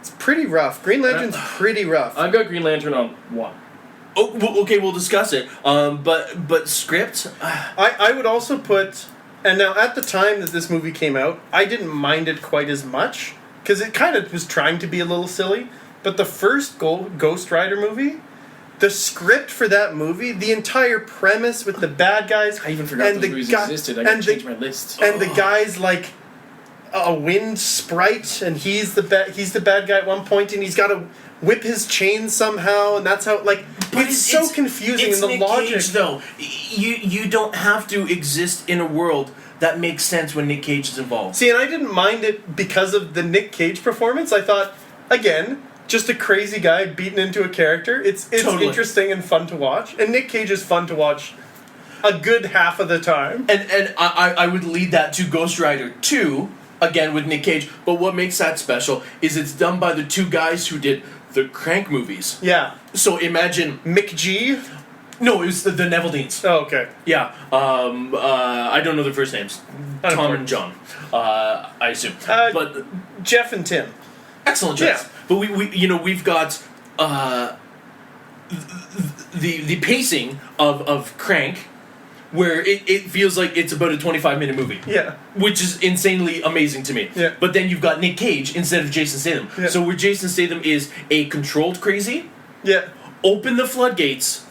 [SPEAKER 2] It's pretty rough. Green Lantern's pretty rough.
[SPEAKER 1] I've got Green Lantern on 1.
[SPEAKER 3] Oh, well, okay, we'll discuss it. But script.
[SPEAKER 2] I would also put, and now at the time that this movie came out, I didn't mind it quite as much because it kind of was trying to be a little silly. But the first Ghost Rider movie, the script for that movie, the entire premise with the bad guys,
[SPEAKER 1] I even forgot those movies existed. I gotta change my list.
[SPEAKER 2] and the guy's like a wind sprite, and he's the bad guy at one point, and he's got to whip his chain somehow, and that's how But it's so confusing.
[SPEAKER 3] It's
[SPEAKER 2] in the
[SPEAKER 3] Nick
[SPEAKER 2] logic,
[SPEAKER 3] Cage, though. You don't have to exist in a world that makes sense when Nick Cage is involved.
[SPEAKER 2] See, and I didn't mind it because of the Nick Cage performance. I thought, again, just a crazy guy beaten into a character. It's
[SPEAKER 3] Totally.
[SPEAKER 2] interesting and fun to watch, and Nick Cage is fun to watch a good half of the time.
[SPEAKER 3] And I would lead that to Ghost Rider 2, again with Nick Cage. But what makes that special is it's done by the two guys who did the Crank movies.
[SPEAKER 2] Yeah,
[SPEAKER 3] So imagine...
[SPEAKER 2] Mick G.
[SPEAKER 3] No, it was the Neville Deans.
[SPEAKER 2] Oh, okay.
[SPEAKER 3] Yeah. I don't know their first names. Tom
[SPEAKER 2] Unimportant.
[SPEAKER 3] and John. I assume. But
[SPEAKER 2] Jeff and Tim.
[SPEAKER 3] excellent choice.
[SPEAKER 2] Yeah.
[SPEAKER 3] But we've got the pacing of Crank, where it feels like it's about a 25-minute movie.
[SPEAKER 2] Yeah.
[SPEAKER 3] Which is insanely amazing to me.
[SPEAKER 2] Yeah.
[SPEAKER 3] But then you've got Nick Cage instead of Jason Statham.
[SPEAKER 2] Yeah.
[SPEAKER 3] So where Jason Statham is a controlled crazy,
[SPEAKER 2] Yeah.
[SPEAKER 3] open the floodgates.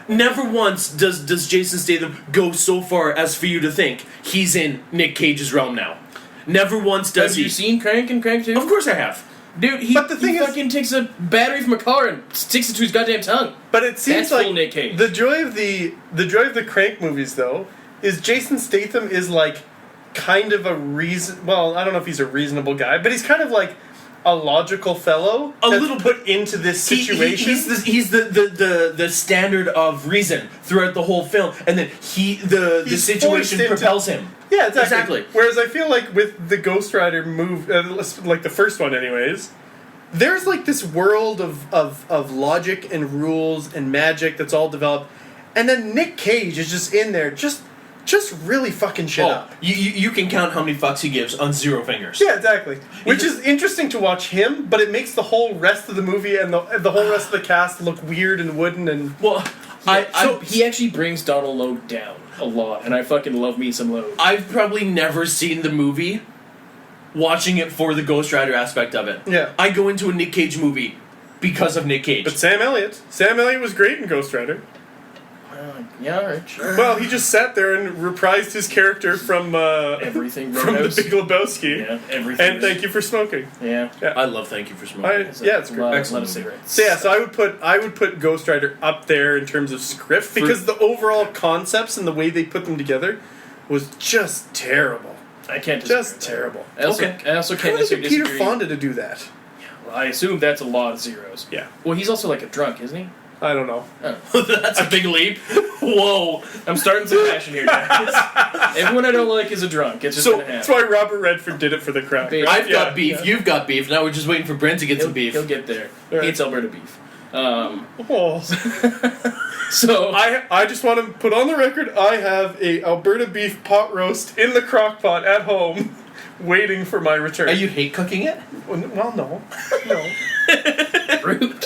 [SPEAKER 3] Never once does Jason Statham go so far as for you to think he's in Nick Cage's realm now. Never once does
[SPEAKER 1] Have
[SPEAKER 3] he.
[SPEAKER 1] you seen Crank and Crank 2?
[SPEAKER 3] Of course I have.
[SPEAKER 1] Dude, he,
[SPEAKER 2] But the thing
[SPEAKER 1] he
[SPEAKER 2] is-
[SPEAKER 1] fucking takes a battery from a car and sticks it to his goddamn tongue.
[SPEAKER 2] But it seems
[SPEAKER 1] That's
[SPEAKER 2] like
[SPEAKER 1] full Nick Cage.
[SPEAKER 2] the joy of the Crank movies, though, is Jason Statham is like kind of a reason. Well, I don't know if he's a reasonable guy, but he's kind of like a logical fellow.
[SPEAKER 3] A
[SPEAKER 2] that's
[SPEAKER 3] little
[SPEAKER 2] put into this situation.
[SPEAKER 3] He's the standard of reason throughout the whole film, and then the
[SPEAKER 2] He's
[SPEAKER 3] situation
[SPEAKER 2] forced into-
[SPEAKER 3] propels him.
[SPEAKER 2] Yeah, exactly.
[SPEAKER 3] Exactly.
[SPEAKER 2] Whereas I feel like with the Ghost Rider like the first one, anyways, there's like this world of logic and rules and magic that's all developed, and then Nick Cage is just in there, just really fucking shit up.
[SPEAKER 3] You can count how many fucks he gives on 0 fingers.
[SPEAKER 2] Yeah, exactly. Which is interesting to watch him, but it makes the whole rest of the movie and the whole rest of the cast look weird and wooden and.
[SPEAKER 3] Well,
[SPEAKER 1] He actually brings Donald Logue down a lot, and I fucking love me some Logue.
[SPEAKER 3] I've probably never seen the movie watching it for the Ghost Rider aspect of it.
[SPEAKER 2] Yeah.
[SPEAKER 3] I go into a Nick Cage movie because of Nick Cage.
[SPEAKER 2] But Sam Elliott was great in Ghost Rider.
[SPEAKER 1] Yeah, alright, sure.
[SPEAKER 2] Well, he just sat there and reprised his character from
[SPEAKER 1] Everything
[SPEAKER 2] from The
[SPEAKER 1] Roadhouse.
[SPEAKER 2] Big Lebowski.
[SPEAKER 1] Yeah, everything.
[SPEAKER 2] And Thank You for Smoking.
[SPEAKER 1] Yeah.
[SPEAKER 3] I love Thank You for Smoking.
[SPEAKER 2] Yeah, it's
[SPEAKER 1] a
[SPEAKER 2] great.
[SPEAKER 1] lot,
[SPEAKER 3] Excellent
[SPEAKER 1] lot of
[SPEAKER 3] movie.
[SPEAKER 1] cigarettes.
[SPEAKER 2] So yeah, so I would put Ghost Rider up there in terms of script because the overall concepts and the way they put them together was just terrible.
[SPEAKER 1] I can't disagree.
[SPEAKER 2] Just terrible.
[SPEAKER 1] I also
[SPEAKER 3] Okay.
[SPEAKER 1] can't
[SPEAKER 2] How did they
[SPEAKER 1] necessarily
[SPEAKER 2] get Peter
[SPEAKER 1] disagree.
[SPEAKER 2] Fonda to do that?
[SPEAKER 1] Well, I assume that's a lot of zeros.
[SPEAKER 2] Yeah.
[SPEAKER 1] Well, he's also like a drunk, isn't he?
[SPEAKER 2] I don't know.
[SPEAKER 3] That's a big leap. Whoa.
[SPEAKER 1] I'm starting some passion here, guys. Everyone I don't like is a drunk. It's just
[SPEAKER 3] So,
[SPEAKER 1] gonna
[SPEAKER 2] That's
[SPEAKER 1] happen.
[SPEAKER 2] why Robert Redford did it for the crowd.
[SPEAKER 1] Babe.
[SPEAKER 3] I've
[SPEAKER 2] Yeah,
[SPEAKER 3] got beef.
[SPEAKER 2] yeah.
[SPEAKER 3] You've got beef. Now we're just waiting for Brent to get some beef.
[SPEAKER 1] He'll get there.
[SPEAKER 2] All right.
[SPEAKER 1] Hates Alberta beef.
[SPEAKER 2] Oh.
[SPEAKER 1] So
[SPEAKER 2] I just want to put on the record I have a Alberta beef pot roast in the crock pot at home waiting for my return.
[SPEAKER 3] You hate cooking it?
[SPEAKER 2] Well, no. No.
[SPEAKER 1] rude.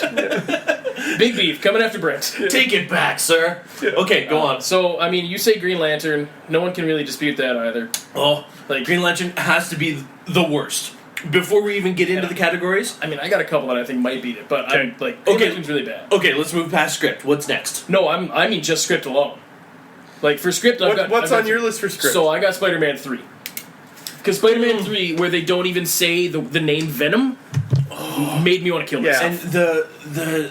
[SPEAKER 1] Big beef coming after Brent.
[SPEAKER 3] Take it back, sir.
[SPEAKER 2] Yeah.
[SPEAKER 3] Okay, go on.
[SPEAKER 1] So I mean, you say Green Lantern. No one can really dispute that either.
[SPEAKER 3] Oh, like Green Lantern has to be the worst. Before we even get into the categories,
[SPEAKER 1] I mean, I got a couple that I think might beat it, but
[SPEAKER 2] Okay.
[SPEAKER 1] I'm like, Green
[SPEAKER 3] Okay.
[SPEAKER 1] Lantern's really bad.
[SPEAKER 3] okay, let's move past script. What's next?
[SPEAKER 1] No, I mean just script alone. Like for script,
[SPEAKER 2] What's on your list for script?
[SPEAKER 1] So I got Spider-Man 3. Because Spider-Man 3, where they don't even say the name Venom, made me want to kill
[SPEAKER 2] Yeah.
[SPEAKER 1] myself.
[SPEAKER 3] And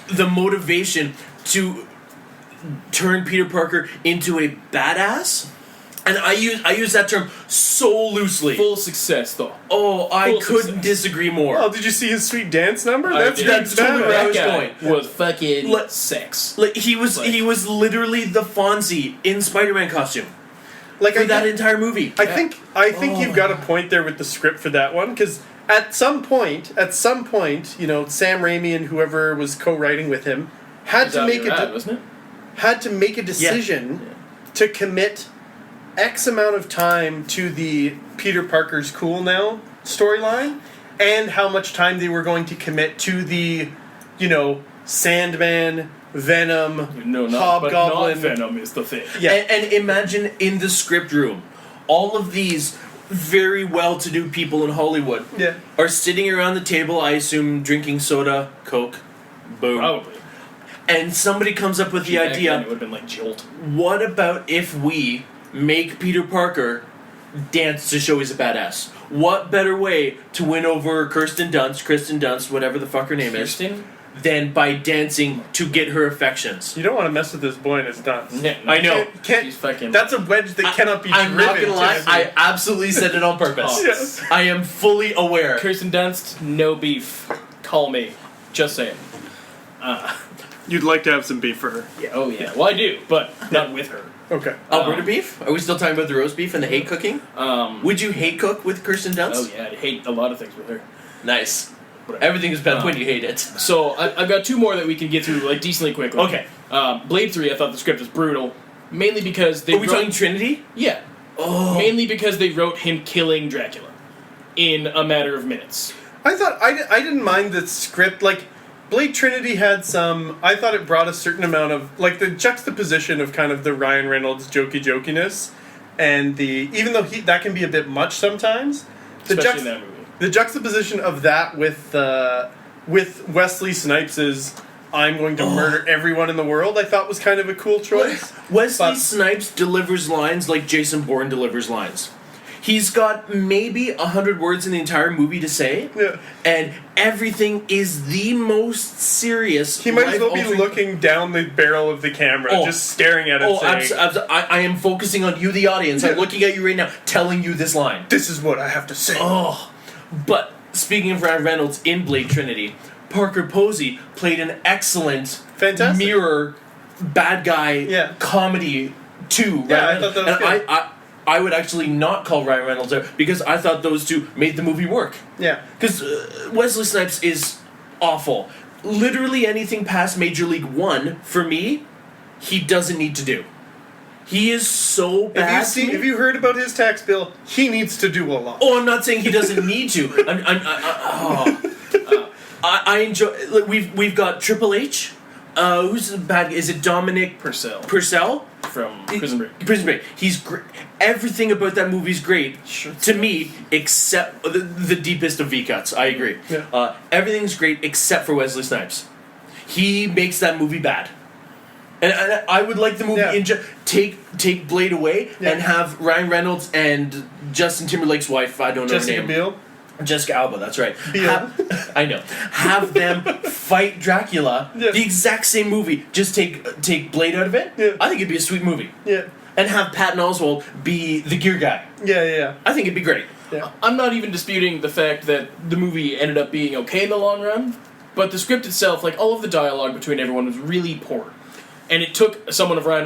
[SPEAKER 3] the motivation to turn Peter Parker into a badass, and I use that term so loosely.
[SPEAKER 1] Full success, though.
[SPEAKER 3] Oh, I
[SPEAKER 1] full
[SPEAKER 3] couldn't
[SPEAKER 1] success.
[SPEAKER 3] disagree more.
[SPEAKER 2] Oh, did you see his sweet dance number?
[SPEAKER 1] I
[SPEAKER 2] That's
[SPEAKER 1] did.
[SPEAKER 3] That's totally
[SPEAKER 2] badass.
[SPEAKER 3] where I
[SPEAKER 1] That
[SPEAKER 3] was
[SPEAKER 1] guy
[SPEAKER 3] going.
[SPEAKER 1] was fucking
[SPEAKER 3] Let-
[SPEAKER 1] sex.
[SPEAKER 3] Like he was literally the Fonzie in Spider-Man costume
[SPEAKER 2] Like
[SPEAKER 3] for that entire movie.
[SPEAKER 2] I think you've got a point there with the script for that one because at some point, you know, Sam Raimi and whoever was co-writing with him had
[SPEAKER 1] Was
[SPEAKER 2] to
[SPEAKER 1] out
[SPEAKER 2] make
[SPEAKER 1] your
[SPEAKER 2] a
[SPEAKER 1] ad, wasn't it?
[SPEAKER 2] had to make a decision to commit X amount of time to the Peter Parker's cool now storyline and how much time they were going to commit to the, you know, Sandman, Venom,
[SPEAKER 1] No, not,
[SPEAKER 2] Hobgoblin.
[SPEAKER 1] but not Venom is the thing.
[SPEAKER 2] Yeah.
[SPEAKER 3] And imagine in the script room, all of these very well-to-do people in Hollywood
[SPEAKER 2] Yeah.
[SPEAKER 3] are sitting around the table, I assume, drinking soda, Coke, boom.
[SPEAKER 1] Probably.
[SPEAKER 3] And somebody comes up with the
[SPEAKER 1] Back then,
[SPEAKER 3] idea,
[SPEAKER 1] it would have been like Jolt.
[SPEAKER 3] what about if we make Peter Parker dance to show he's a badass? What better way to win over Kristen Dunst, whatever the fuck her name is,
[SPEAKER 1] Kirsten?
[SPEAKER 3] than by dancing to get her affections?
[SPEAKER 2] You don't want to mess with this boy and his dunce.
[SPEAKER 3] I know.
[SPEAKER 1] She's fucking.
[SPEAKER 2] That's a wedge that cannot be
[SPEAKER 3] I'm
[SPEAKER 2] driven.
[SPEAKER 3] not gonna lie,
[SPEAKER 2] to-
[SPEAKER 3] I absolutely said it on purpose.
[SPEAKER 1] Oh.
[SPEAKER 2] Yes.
[SPEAKER 3] I am fully aware.
[SPEAKER 1] Kirsten Dunst, no beef. Call me. Just saying.
[SPEAKER 2] You'd like to have some beef for her.
[SPEAKER 1] Yeah. Oh yeah. Well, I do, but not with her.
[SPEAKER 2] Okay.
[SPEAKER 3] Alberta beef? Are we still talking about the roast beef and the hate cooking? Would you hate cook with Kirsten Dunst?
[SPEAKER 1] Oh yeah, I hate a lot of things with her.
[SPEAKER 3] Nice.
[SPEAKER 1] Whatever.
[SPEAKER 3] Everything is better when you hate it.
[SPEAKER 1] So I've got two more that we can get through like decently quickly.
[SPEAKER 3] Okay.
[SPEAKER 1] Blade 3, I thought the script was brutal, mainly because they
[SPEAKER 3] Are we talking Trinity?
[SPEAKER 1] yeah,
[SPEAKER 3] Oh.
[SPEAKER 1] mainly because they wrote him killing Dracula in a matter of minutes.
[SPEAKER 2] I thought I didn't mind the script. Like Blade Trinity had some. I thought it brought a certain amount of like the juxtaposition of kind of the Ryan Reynolds jokiness, and the even though that can be a bit much sometimes. The
[SPEAKER 1] Especially in that movie.
[SPEAKER 2] The juxtaposition of that with Wesley Snipes' "I'm going to murder everyone in the world," I thought was kind of a cool choice.
[SPEAKER 3] Wesley
[SPEAKER 2] But-
[SPEAKER 3] Snipes delivers lines like Jason Bourne delivers lines. He's got maybe 100 words in the entire movie to say,
[SPEAKER 2] Yeah.
[SPEAKER 3] and everything is the most serious.
[SPEAKER 2] He might as well be
[SPEAKER 3] life-altering-
[SPEAKER 2] looking down the barrel of the camera,
[SPEAKER 3] Oh.
[SPEAKER 2] just staring at it,
[SPEAKER 3] Oh,
[SPEAKER 2] saying,
[SPEAKER 3] I am focusing on you, the audience. I'm
[SPEAKER 2] Yeah.
[SPEAKER 3] looking at you right now, telling you this line.
[SPEAKER 2] "This is what I have to say."
[SPEAKER 3] Oh, but speaking of Ryan Reynolds in Blade Trinity, Parker Posey played an excellent
[SPEAKER 2] Fantastic.
[SPEAKER 3] mirror bad guy
[SPEAKER 2] Yeah.
[SPEAKER 3] comedy too.
[SPEAKER 2] Yeah,
[SPEAKER 3] Ryan
[SPEAKER 2] I thought that was
[SPEAKER 3] and
[SPEAKER 2] good.
[SPEAKER 3] I would actually not call Ryan Reynolds out because I thought those two made the movie work.
[SPEAKER 2] Yeah.
[SPEAKER 3] Because Wesley Snipes is awful. Literally anything past Major League 1, for me, he doesn't need to do. He is so bad.
[SPEAKER 2] If you heard about his tax bill, he needs to do a lot.
[SPEAKER 3] Oh, I'm not saying he doesn't need to. I enjoy. Like, we've got Triple H. Who's the bad guy? Is it Dominic Purcell?
[SPEAKER 1] From Prison Break.
[SPEAKER 3] Prison Break. He's great. Everything about that movie's great to me, except the deepest of V cuts. I agree.
[SPEAKER 2] Yeah.
[SPEAKER 3] Everything's great except for Wesley Snipes. He makes that movie bad. And I would like the movie
[SPEAKER 2] Yeah.
[SPEAKER 3] take Blade away and have Ryan Reynolds and Justin Timberlake's wife. I don't know
[SPEAKER 2] Jessica
[SPEAKER 3] her name.
[SPEAKER 2] Biel.
[SPEAKER 3] Jessica Alba, that's right.
[SPEAKER 2] Biel.
[SPEAKER 3] I know. Have them fight Dracula.
[SPEAKER 2] Yeah.
[SPEAKER 3] The exact same movie. Just take Blade out of it.
[SPEAKER 2] Yeah.
[SPEAKER 3] I think it'd be a sweet movie.
[SPEAKER 2] Yeah.
[SPEAKER 3] And have Patton Oswalt be the gear guy.
[SPEAKER 2] Yeah.
[SPEAKER 3] I think it'd be great.
[SPEAKER 2] Yeah.
[SPEAKER 1] I'm not even disputing the fact that the movie ended up being okay in the long run, but the script itself, like all of the dialogue between everyone, was really poor, and it took someone of Ryan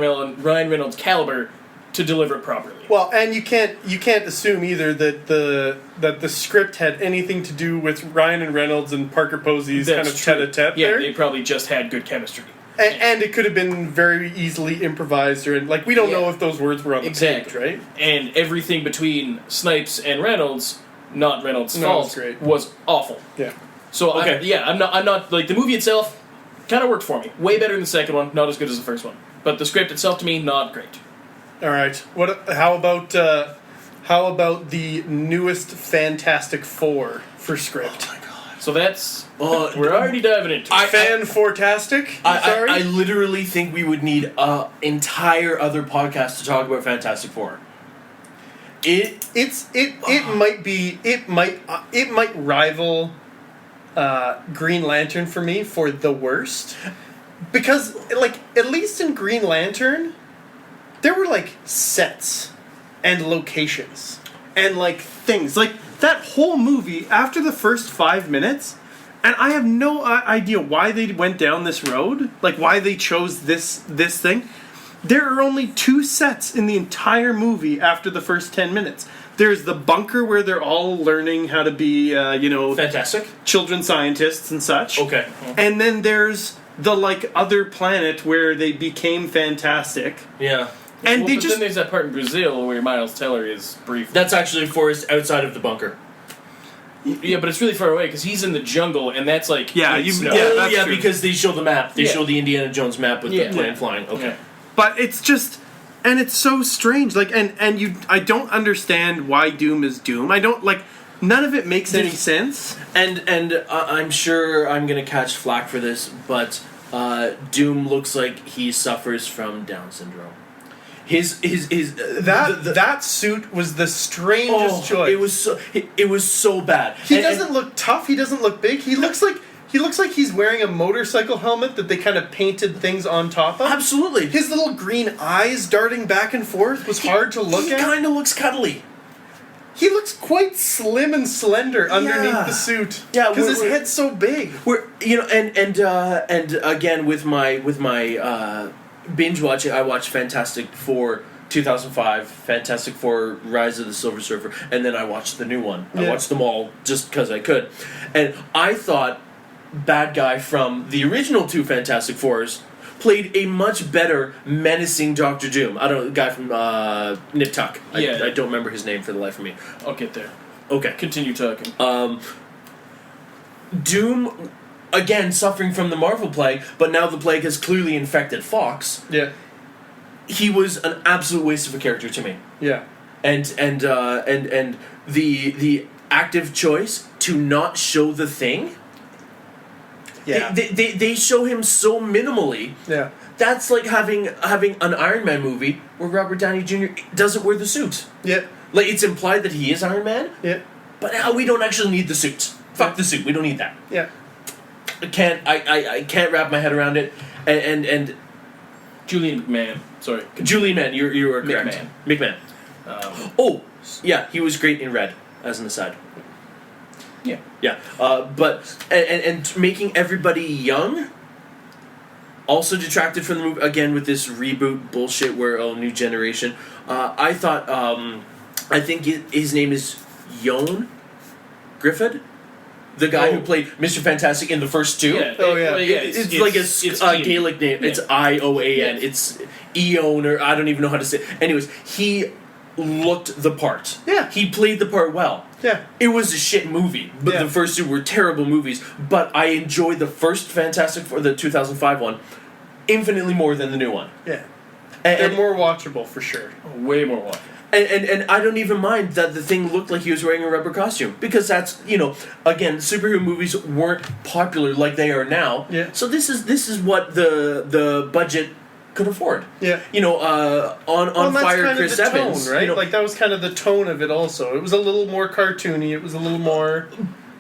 [SPEAKER 1] Reynolds' caliber to deliver it properly.
[SPEAKER 2] Well, and you can't assume either that the script had anything to do with Ryan and Reynolds and Parker Posey's kind of tete-a-tete
[SPEAKER 1] Yeah,
[SPEAKER 2] there.
[SPEAKER 1] they probably just had good chemistry.
[SPEAKER 2] And it could have been very easily improvised, or we don't know if those words were on the page, right?
[SPEAKER 1] And everything between Snipes and Reynolds, not Reynolds'
[SPEAKER 2] No,
[SPEAKER 1] fault,
[SPEAKER 2] it's great.
[SPEAKER 1] was awful.
[SPEAKER 2] Yeah.
[SPEAKER 1] So
[SPEAKER 3] Okay.
[SPEAKER 1] I'm not like the movie itself kind of worked for me. Way better than the second one, not as good as the first one. But the script itself to me, not great.
[SPEAKER 2] All right. How about the newest Fantastic Four for script?
[SPEAKER 1] So that's
[SPEAKER 3] We're
[SPEAKER 1] we're already diving into it.
[SPEAKER 2] Fantastic. Sorry.
[SPEAKER 3] I literally think we would need an entire other podcast to talk about Fantastic Four. It
[SPEAKER 2] might rival Green Lantern for me for the worst, because at least in Green Lantern there were sets and locations and things that whole movie after the first 5 minutes, and I have no idea why they went down this road, why they chose this thing. There are only 2 sets in the entire movie after the first 10 minutes. There's the bunker where they're all learning how to be,
[SPEAKER 3] Fantastic.
[SPEAKER 2] children scientists and such.
[SPEAKER 3] Okay.
[SPEAKER 2] And then there's the other planet where they became fantastic.
[SPEAKER 3] Yeah.
[SPEAKER 2] And
[SPEAKER 1] Well,
[SPEAKER 2] they
[SPEAKER 1] but
[SPEAKER 2] just
[SPEAKER 1] then there's that part in Brazil where Miles Teller is brief.
[SPEAKER 3] That's actually a forest outside of the bunker.
[SPEAKER 1] Yeah, but it's really far away because he's in the jungle, and that's like
[SPEAKER 2] Yeah,
[SPEAKER 1] it's
[SPEAKER 2] you-
[SPEAKER 1] snow.
[SPEAKER 2] yeah, that's true.
[SPEAKER 3] because they show the map. They
[SPEAKER 1] Yeah.
[SPEAKER 3] show the Indiana Jones map with
[SPEAKER 1] Yeah.
[SPEAKER 3] the plane
[SPEAKER 1] Yeah.
[SPEAKER 3] flying. Okay.
[SPEAKER 1] Yeah.
[SPEAKER 2] But it's just, and it's so strange. Like, and you, I don't understand why Doom is Doom. I don't like. None of it makes any sense.
[SPEAKER 3] And I'm sure I'm gonna catch flack for this, but Doom looks like he suffers from Down syndrome. His
[SPEAKER 2] That suit was the strangest choice.
[SPEAKER 3] It was so bad.
[SPEAKER 2] He doesn't look tough. He doesn't look big. He looks like he's wearing a motorcycle helmet that they kind of painted things on top of.
[SPEAKER 3] Absolutely.
[SPEAKER 2] His little green eyes darting back and forth was hard to look at.
[SPEAKER 3] He kind of looks cuddly.
[SPEAKER 2] He looks quite slim and slender underneath
[SPEAKER 3] Yeah.
[SPEAKER 2] the suit.
[SPEAKER 3] Yeah,
[SPEAKER 2] because his
[SPEAKER 3] we're-
[SPEAKER 2] head's so big.
[SPEAKER 3] And again with my binge watching, I watched Fantastic Four 2005, Fantastic Four Rise of the Silver Surfer, and then I watched the new one. I
[SPEAKER 2] Yeah.
[SPEAKER 3] watched them all just because I could, and I thought bad guy from the original two Fantastic Fours played a much better menacing Doctor Doom. I don't know, the guy from Nip Tuck.
[SPEAKER 1] Yeah.
[SPEAKER 3] I don't remember his name for the life of me.
[SPEAKER 1] I'll get there.
[SPEAKER 3] Okay.
[SPEAKER 1] Continue talking.
[SPEAKER 3] Doom, again, suffering from the Marvel plague, but now the plague has clearly infected Fox.
[SPEAKER 2] Yeah,
[SPEAKER 3] He was an absolute waste of a character to me.
[SPEAKER 2] yeah,
[SPEAKER 3] And the active choice to not show the Thing.
[SPEAKER 2] yeah,
[SPEAKER 3] They show him so minimally.
[SPEAKER 2] yeah.
[SPEAKER 3] That's like having an Iron Man movie where Robert Downey Jr. doesn't wear the suit.
[SPEAKER 2] Yeah,
[SPEAKER 3] Like, it's implied that he is Iron Man,
[SPEAKER 2] yeah,
[SPEAKER 3] but we don't actually need the suit. Fuck the suit. We don't need that.
[SPEAKER 2] yeah.
[SPEAKER 3] I can't wrap my head around it. And
[SPEAKER 1] Julian McMahon. Sorry.
[SPEAKER 3] Julie Man, you are correct. McMahon. Oh, yeah, he was great in Red, as an aside.
[SPEAKER 1] Yeah.
[SPEAKER 3] Yeah, but and making everybody young also detracted from the movie again with this reboot bullshit where new generation. I thought I think his name is Ioan Gruffudd, the guy who played Mr. Fantastic in the first two.
[SPEAKER 1] Yeah.
[SPEAKER 2] Oh, yeah.
[SPEAKER 3] It's like a Gaelic name.
[SPEAKER 1] Yeah.
[SPEAKER 3] It's Ioan.
[SPEAKER 1] Yeah.
[SPEAKER 3] It's Eon, or I don't even know how to say it. Anyways, he looked the part.
[SPEAKER 2] Yeah.
[SPEAKER 3] He played the part well.
[SPEAKER 2] Yeah.
[SPEAKER 3] It was a shit movie, but
[SPEAKER 2] Yeah.
[SPEAKER 3] the first two were terrible movies. But I enjoyed the first Fantastic Four, the 2005 one, infinitely more than the new one.
[SPEAKER 2] Yeah.
[SPEAKER 3] And,
[SPEAKER 2] They're more watchable for sure.
[SPEAKER 1] Way more watchable.
[SPEAKER 3] and I don't even mind that the Thing looked like he was wearing a rubber costume, because that's, again, superhero movies weren't popular like they are now.
[SPEAKER 2] Yeah.
[SPEAKER 3] So this is what the budget could afford.
[SPEAKER 2] Yeah.
[SPEAKER 3] On
[SPEAKER 2] Well, that's
[SPEAKER 3] Fire,
[SPEAKER 2] kind
[SPEAKER 3] Chris
[SPEAKER 2] of the
[SPEAKER 3] Evans,
[SPEAKER 2] tone, right? Like that was kind of the tone of it. Also, it was a little more cartoony. It was a little more.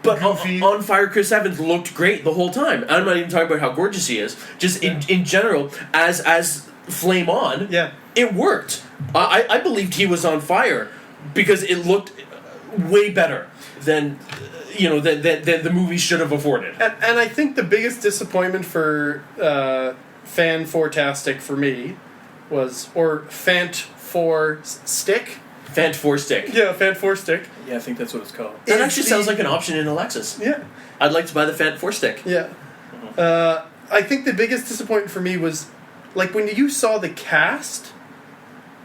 [SPEAKER 3] But
[SPEAKER 2] goofy.
[SPEAKER 3] on Fire, Chris Evans looked great the whole time. I'm not even talking about how gorgeous he is. Just in general, as Flame On,
[SPEAKER 2] Yeah.
[SPEAKER 3] it worked. I believed he was on fire because it looked way better than than the movie should have afforded.
[SPEAKER 2] And I think the biggest disappointment for Fan-Fortastic for me was, or Fant-For-Stick?
[SPEAKER 3] Fant4Stick.
[SPEAKER 2] Yeah, Fant-For-Stick.
[SPEAKER 1] Yeah, I think that's what it's called.
[SPEAKER 3] That
[SPEAKER 2] Is
[SPEAKER 3] actually
[SPEAKER 2] the-
[SPEAKER 3] sounds like an option in a Lexus.
[SPEAKER 2] Yeah.
[SPEAKER 3] I'd like to buy the Fant4Stick.
[SPEAKER 2] Yeah. I think the biggest disappointment for me was, like, when you saw the cast,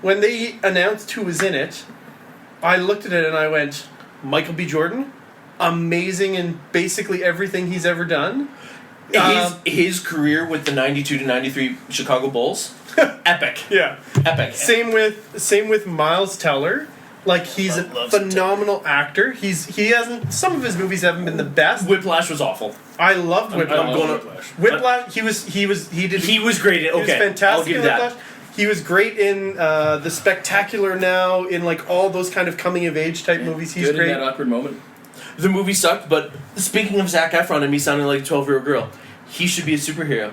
[SPEAKER 2] when they announced who was in it, I looked at it and I went, Michael B. Jordan, amazing in basically everything he's ever done.
[SPEAKER 3] His career with the 92 to 93 Chicago Bulls, epic.
[SPEAKER 2] Yeah.
[SPEAKER 3] Epic.
[SPEAKER 2] Same with Miles Teller. Like, he's a
[SPEAKER 1] Loves
[SPEAKER 2] phenomenal actor. He hasn't, some of his movies haven't been the best.
[SPEAKER 3] Whiplash was awful.
[SPEAKER 2] I loved Whiplash.
[SPEAKER 1] I love Whiplash.
[SPEAKER 2] Whiplash. He
[SPEAKER 3] was great in,
[SPEAKER 2] He was
[SPEAKER 3] okay,
[SPEAKER 2] fantastic
[SPEAKER 3] I'll give
[SPEAKER 2] in
[SPEAKER 3] that.
[SPEAKER 2] Whiplash. He was great in The Spectacular Now, in like all those kind of coming of age type movies. He's
[SPEAKER 1] Good
[SPEAKER 2] great.
[SPEAKER 1] in that awkward moment.
[SPEAKER 3] The movie sucked, but speaking of Zac Efron and me sounding like a 12-year-old girl, he should be a superhero.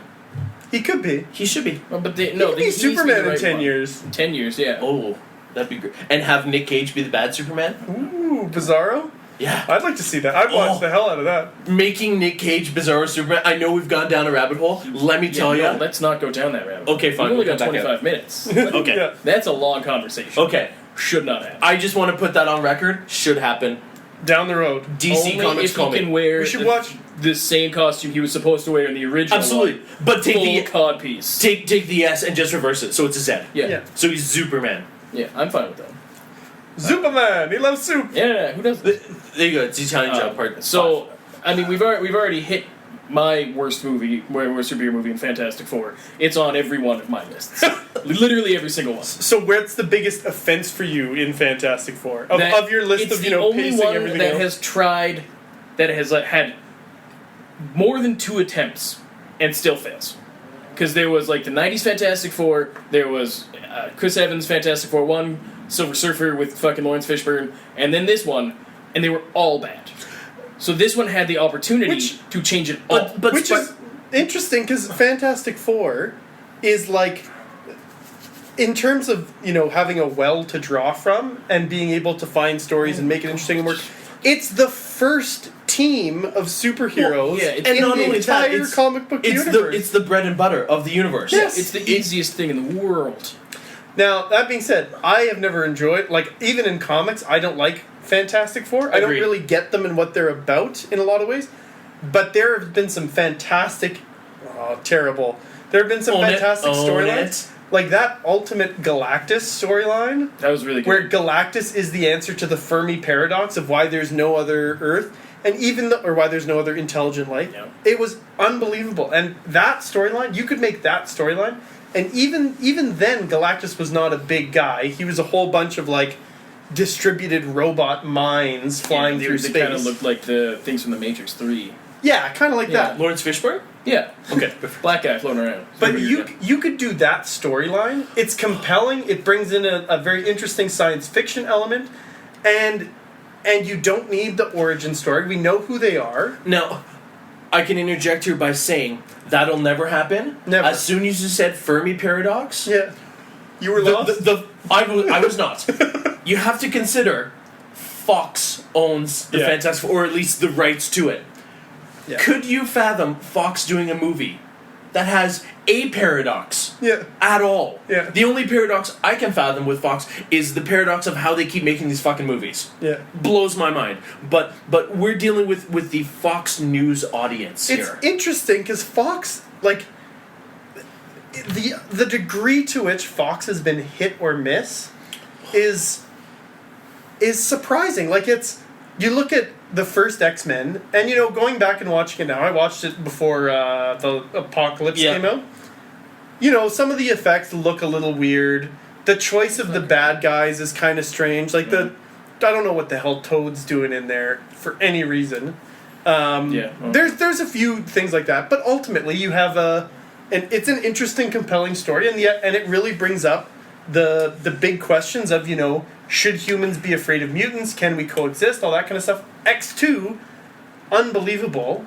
[SPEAKER 2] He could be.
[SPEAKER 3] He should be.
[SPEAKER 1] Well, but they,
[SPEAKER 2] He
[SPEAKER 1] no,
[SPEAKER 2] could
[SPEAKER 1] they
[SPEAKER 2] be
[SPEAKER 1] he needs to be
[SPEAKER 2] Superman
[SPEAKER 1] the
[SPEAKER 2] in
[SPEAKER 1] right
[SPEAKER 2] 10
[SPEAKER 1] one.
[SPEAKER 2] years.
[SPEAKER 1] 10 years, yeah.
[SPEAKER 3] Oh, that'd be great. And have Nick Cage be the bad Superman?
[SPEAKER 2] Ooh, Bizarro?
[SPEAKER 3] Yeah.
[SPEAKER 2] I'd like to see that. I'd watch
[SPEAKER 3] Oh.
[SPEAKER 2] the hell out of that.
[SPEAKER 3] Making Nick Cage Bizarro Superman. I know we've gone down a rabbit hole. Let me tell
[SPEAKER 1] no,
[SPEAKER 3] you.
[SPEAKER 1] let's not go down that rabbit hole.
[SPEAKER 3] Okay, fine,
[SPEAKER 1] We've only
[SPEAKER 3] we'll
[SPEAKER 1] got
[SPEAKER 3] come back
[SPEAKER 1] 25 minutes. But
[SPEAKER 3] Okay.
[SPEAKER 2] Yeah.
[SPEAKER 1] That's a long conversation.
[SPEAKER 3] Okay.
[SPEAKER 1] Should not happen.
[SPEAKER 3] I just want to put that on record. Should happen.
[SPEAKER 2] Down the road.
[SPEAKER 3] DC
[SPEAKER 1] Only
[SPEAKER 3] Comics
[SPEAKER 1] if
[SPEAKER 3] call
[SPEAKER 1] he can
[SPEAKER 3] me.
[SPEAKER 1] wear
[SPEAKER 2] We should watch.
[SPEAKER 1] the same costume he was supposed to wear in the original
[SPEAKER 3] Absolutely.
[SPEAKER 1] one.
[SPEAKER 3] But take
[SPEAKER 1] Full
[SPEAKER 3] the
[SPEAKER 1] cod piece.
[SPEAKER 3] take the S and just reverse it so it's a Z.
[SPEAKER 1] Yeah.
[SPEAKER 2] Yeah.
[SPEAKER 3] So he's Superman.
[SPEAKER 1] Yeah, I'm fine with that.
[SPEAKER 2] Superman, he loves soup.
[SPEAKER 1] Yeah, who does?
[SPEAKER 3] There you go. It's the Italian job part.
[SPEAKER 1] So, I mean, we've already hit my worst superhero movie in Fantastic Four. It's on every one of my lists. Literally every single one.
[SPEAKER 2] So what's the biggest offense for you in Fantastic Four? Of your list
[SPEAKER 1] it's
[SPEAKER 2] of,
[SPEAKER 1] the only
[SPEAKER 2] pacing
[SPEAKER 1] one
[SPEAKER 2] everything
[SPEAKER 1] that
[SPEAKER 2] else?
[SPEAKER 1] has tried, that has had more than 2 attempts and still fails. Because there was like the 90s Fantastic Four, there was Chris Evans' Fantastic Four 1, Silver Surfer with fucking Lawrence Fishburne, and then this one, and they were all bad. So this one had the opportunity to change it all.
[SPEAKER 3] But
[SPEAKER 2] Which is interesting, because Fantastic Four is like, in terms of, having a well to draw from and being able to find stories and make it interesting and work, it's the first team of superheroes
[SPEAKER 1] it's
[SPEAKER 2] in
[SPEAKER 3] not
[SPEAKER 2] the
[SPEAKER 3] only that,
[SPEAKER 2] entire
[SPEAKER 3] it's-
[SPEAKER 2] comic book universe.
[SPEAKER 3] It's the bread and butter of the universe.
[SPEAKER 2] Yes.
[SPEAKER 1] It's the easiest thing in the world.
[SPEAKER 2] Now, that being said, I have never enjoyed, even in comics, I don't like Fantastic Four. I don't
[SPEAKER 1] Agreed.
[SPEAKER 2] really get them and what they're about in a lot of ways. But there have been some fantastic, terrible. There have been some fantastic storylines. Like that Ultimate Galactus storyline,
[SPEAKER 1] That was really good.
[SPEAKER 2] where Galactus is the answer to the Fermi paradox of why there's no other Earth, and or why there's no other intelligent life.
[SPEAKER 1] Yeah.
[SPEAKER 2] It was unbelievable. And that storyline, you could make that storyline. And even then, Galactus was not a big guy. He was a whole bunch of distributed robot minds flying through space.
[SPEAKER 1] They kind of looked like the things from the Matrix 3.
[SPEAKER 2] Yeah, kind of like
[SPEAKER 1] Yeah.
[SPEAKER 2] that.
[SPEAKER 3] Lawrence Fishburne?
[SPEAKER 1] Yeah.
[SPEAKER 3] Okay.
[SPEAKER 1] Black guy floating around.
[SPEAKER 2] But you could do that storyline. It's compelling. It brings in a very interesting science fiction element, and you don't need the origin story. We know who they are.
[SPEAKER 3] Now, I can interject here by saying that'll never happen.
[SPEAKER 2] Never.
[SPEAKER 3] As soon as you said Fermi paradox,
[SPEAKER 2] Yeah, you were lost.
[SPEAKER 3] I was not. You have to consider Fox owns the
[SPEAKER 2] Yeah.
[SPEAKER 3] Fantastic Four, or at least the rights to it.
[SPEAKER 2] Yeah.
[SPEAKER 3] Could you fathom Fox doing a movie that has a paradox
[SPEAKER 2] Yeah.
[SPEAKER 3] at all?
[SPEAKER 2] Yeah.
[SPEAKER 3] The only paradox I can fathom with Fox is the paradox of how they keep making these fucking movies.
[SPEAKER 2] Yeah.
[SPEAKER 3] Blows my mind. But we're dealing with the Fox News audience
[SPEAKER 2] It's
[SPEAKER 3] here.
[SPEAKER 2] interesting because Fox, the degree to which Fox has been hit or miss is surprising. You look at the first X-Men, and going back and watching it now, I watched it before the Apocalypse
[SPEAKER 3] Yeah.
[SPEAKER 2] came out. Some of the effects look a little weird. The choice of the bad guys is kind of strange. I don't know what the hell Toad's doing in there for any reason. There's a few things like that, but ultimately you have it's an interesting, compelling story, and it really brings up the big questions of should humans be afraid of mutants? Can we coexist? All that kind of stuff. X2, unbelievable.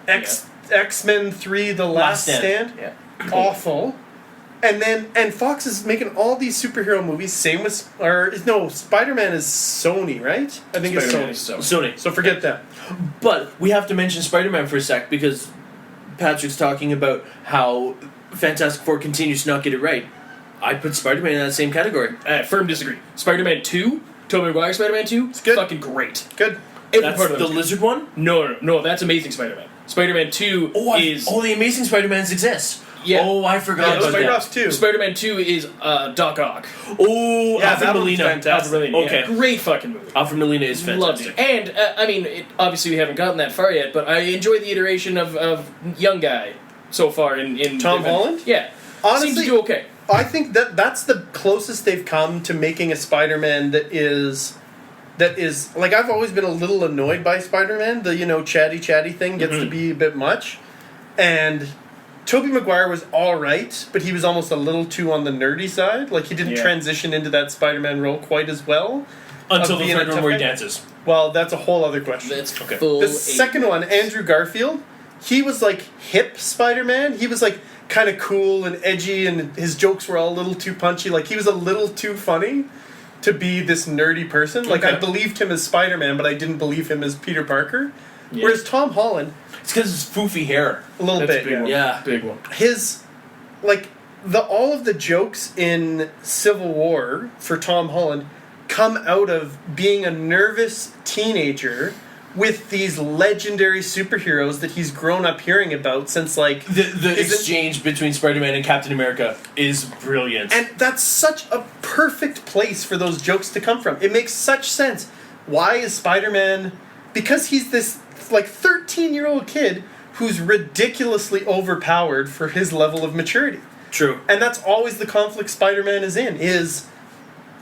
[SPEAKER 2] X-Men 3, The Last Stand,
[SPEAKER 1] Yeah.
[SPEAKER 2] awful. And Fox is making all these superhero movies. Same with Spider-Man is Sony, right? I think
[SPEAKER 1] Spider-Man
[SPEAKER 2] it's
[SPEAKER 1] is
[SPEAKER 3] Sony.
[SPEAKER 2] So forget that.
[SPEAKER 3] But we have to mention Spider-Man for a sec because Patrick's talking about how Fantastic Four continues to not get it right. I'd put Spider-Man in that same category.
[SPEAKER 1] Firm disagree. Spider-Man 2, Tobey Maguire Spider-Man 2, it's
[SPEAKER 2] good.
[SPEAKER 1] fucking great.
[SPEAKER 2] Good.
[SPEAKER 1] Every
[SPEAKER 3] That's
[SPEAKER 1] part of
[SPEAKER 3] the
[SPEAKER 1] it.
[SPEAKER 3] lizard one?
[SPEAKER 1] No, that's Amazing Spider-Man. Spider-Man 2 is...
[SPEAKER 3] the Amazing Spider-Mans exist.
[SPEAKER 1] Yeah.
[SPEAKER 3] Oh, I forgot
[SPEAKER 2] Yeah,
[SPEAKER 3] about
[SPEAKER 2] those are
[SPEAKER 3] that.
[SPEAKER 2] rough too.
[SPEAKER 1] Spider-Man 2 is Doc Ock.
[SPEAKER 3] Oh,
[SPEAKER 2] Yeah,
[SPEAKER 3] Alfred
[SPEAKER 2] that one's
[SPEAKER 3] Molina.
[SPEAKER 2] fantastic.
[SPEAKER 1] Alfred Molina.
[SPEAKER 3] Okay.
[SPEAKER 1] Yeah, great fucking movie.
[SPEAKER 3] Alfred Molina is
[SPEAKER 1] Loved
[SPEAKER 3] fantastic.
[SPEAKER 1] it. And, obviously we haven't gotten that far yet, but I enjoy the iteration of young guy so far in
[SPEAKER 2] Tom Holland?
[SPEAKER 1] Yeah.
[SPEAKER 2] Honestly,
[SPEAKER 1] Seems to do okay.
[SPEAKER 2] I think that's the closest they've come to making a Spider-Man that is I've always been a little annoyed by Spider-Man. The chatty thing gets to be a bit much, and Tobey Maguire was all right, but he was almost a little too on the nerdy side. He didn't
[SPEAKER 1] Yeah.
[SPEAKER 2] transition into that Spider-Man role quite as well.
[SPEAKER 3] Until
[SPEAKER 2] of
[SPEAKER 3] the
[SPEAKER 2] being a
[SPEAKER 3] third one
[SPEAKER 2] tough
[SPEAKER 3] where he
[SPEAKER 2] guy.
[SPEAKER 3] dances.
[SPEAKER 2] Well, that's a whole other question.
[SPEAKER 1] That's
[SPEAKER 3] Okay.
[SPEAKER 1] full
[SPEAKER 2] The second one, Andrew Garfield, he was hip Spider-Man. He was kind of cool and edgy, and his jokes were all a little too punchy. He was a little too funny to be this nerdy person. I
[SPEAKER 3] Okay.
[SPEAKER 2] believed him as Spider-Man, but I didn't believe him as Peter Parker.
[SPEAKER 1] Yeah.
[SPEAKER 2] Whereas Tom Holland,
[SPEAKER 3] It's because his foofy hair.
[SPEAKER 2] a little
[SPEAKER 1] That's a
[SPEAKER 2] bit,
[SPEAKER 1] big
[SPEAKER 2] yeah.
[SPEAKER 1] one.
[SPEAKER 3] Yeah.
[SPEAKER 1] Big one.
[SPEAKER 2] His all of the jokes in Civil War for Tom Holland come out of being a nervous teenager with these legendary superheroes that he's grown up hearing about since like
[SPEAKER 3] the exchange between Spider-Man and Captain America is brilliant.
[SPEAKER 2] And that's such a perfect place for those jokes to come from. It makes such sense. Why is Spider-Man... Because he's this, like, 13-year-old kid who's ridiculously overpowered for his level of maturity.
[SPEAKER 3] True.
[SPEAKER 2] And that's always the conflict Spider-Man is in,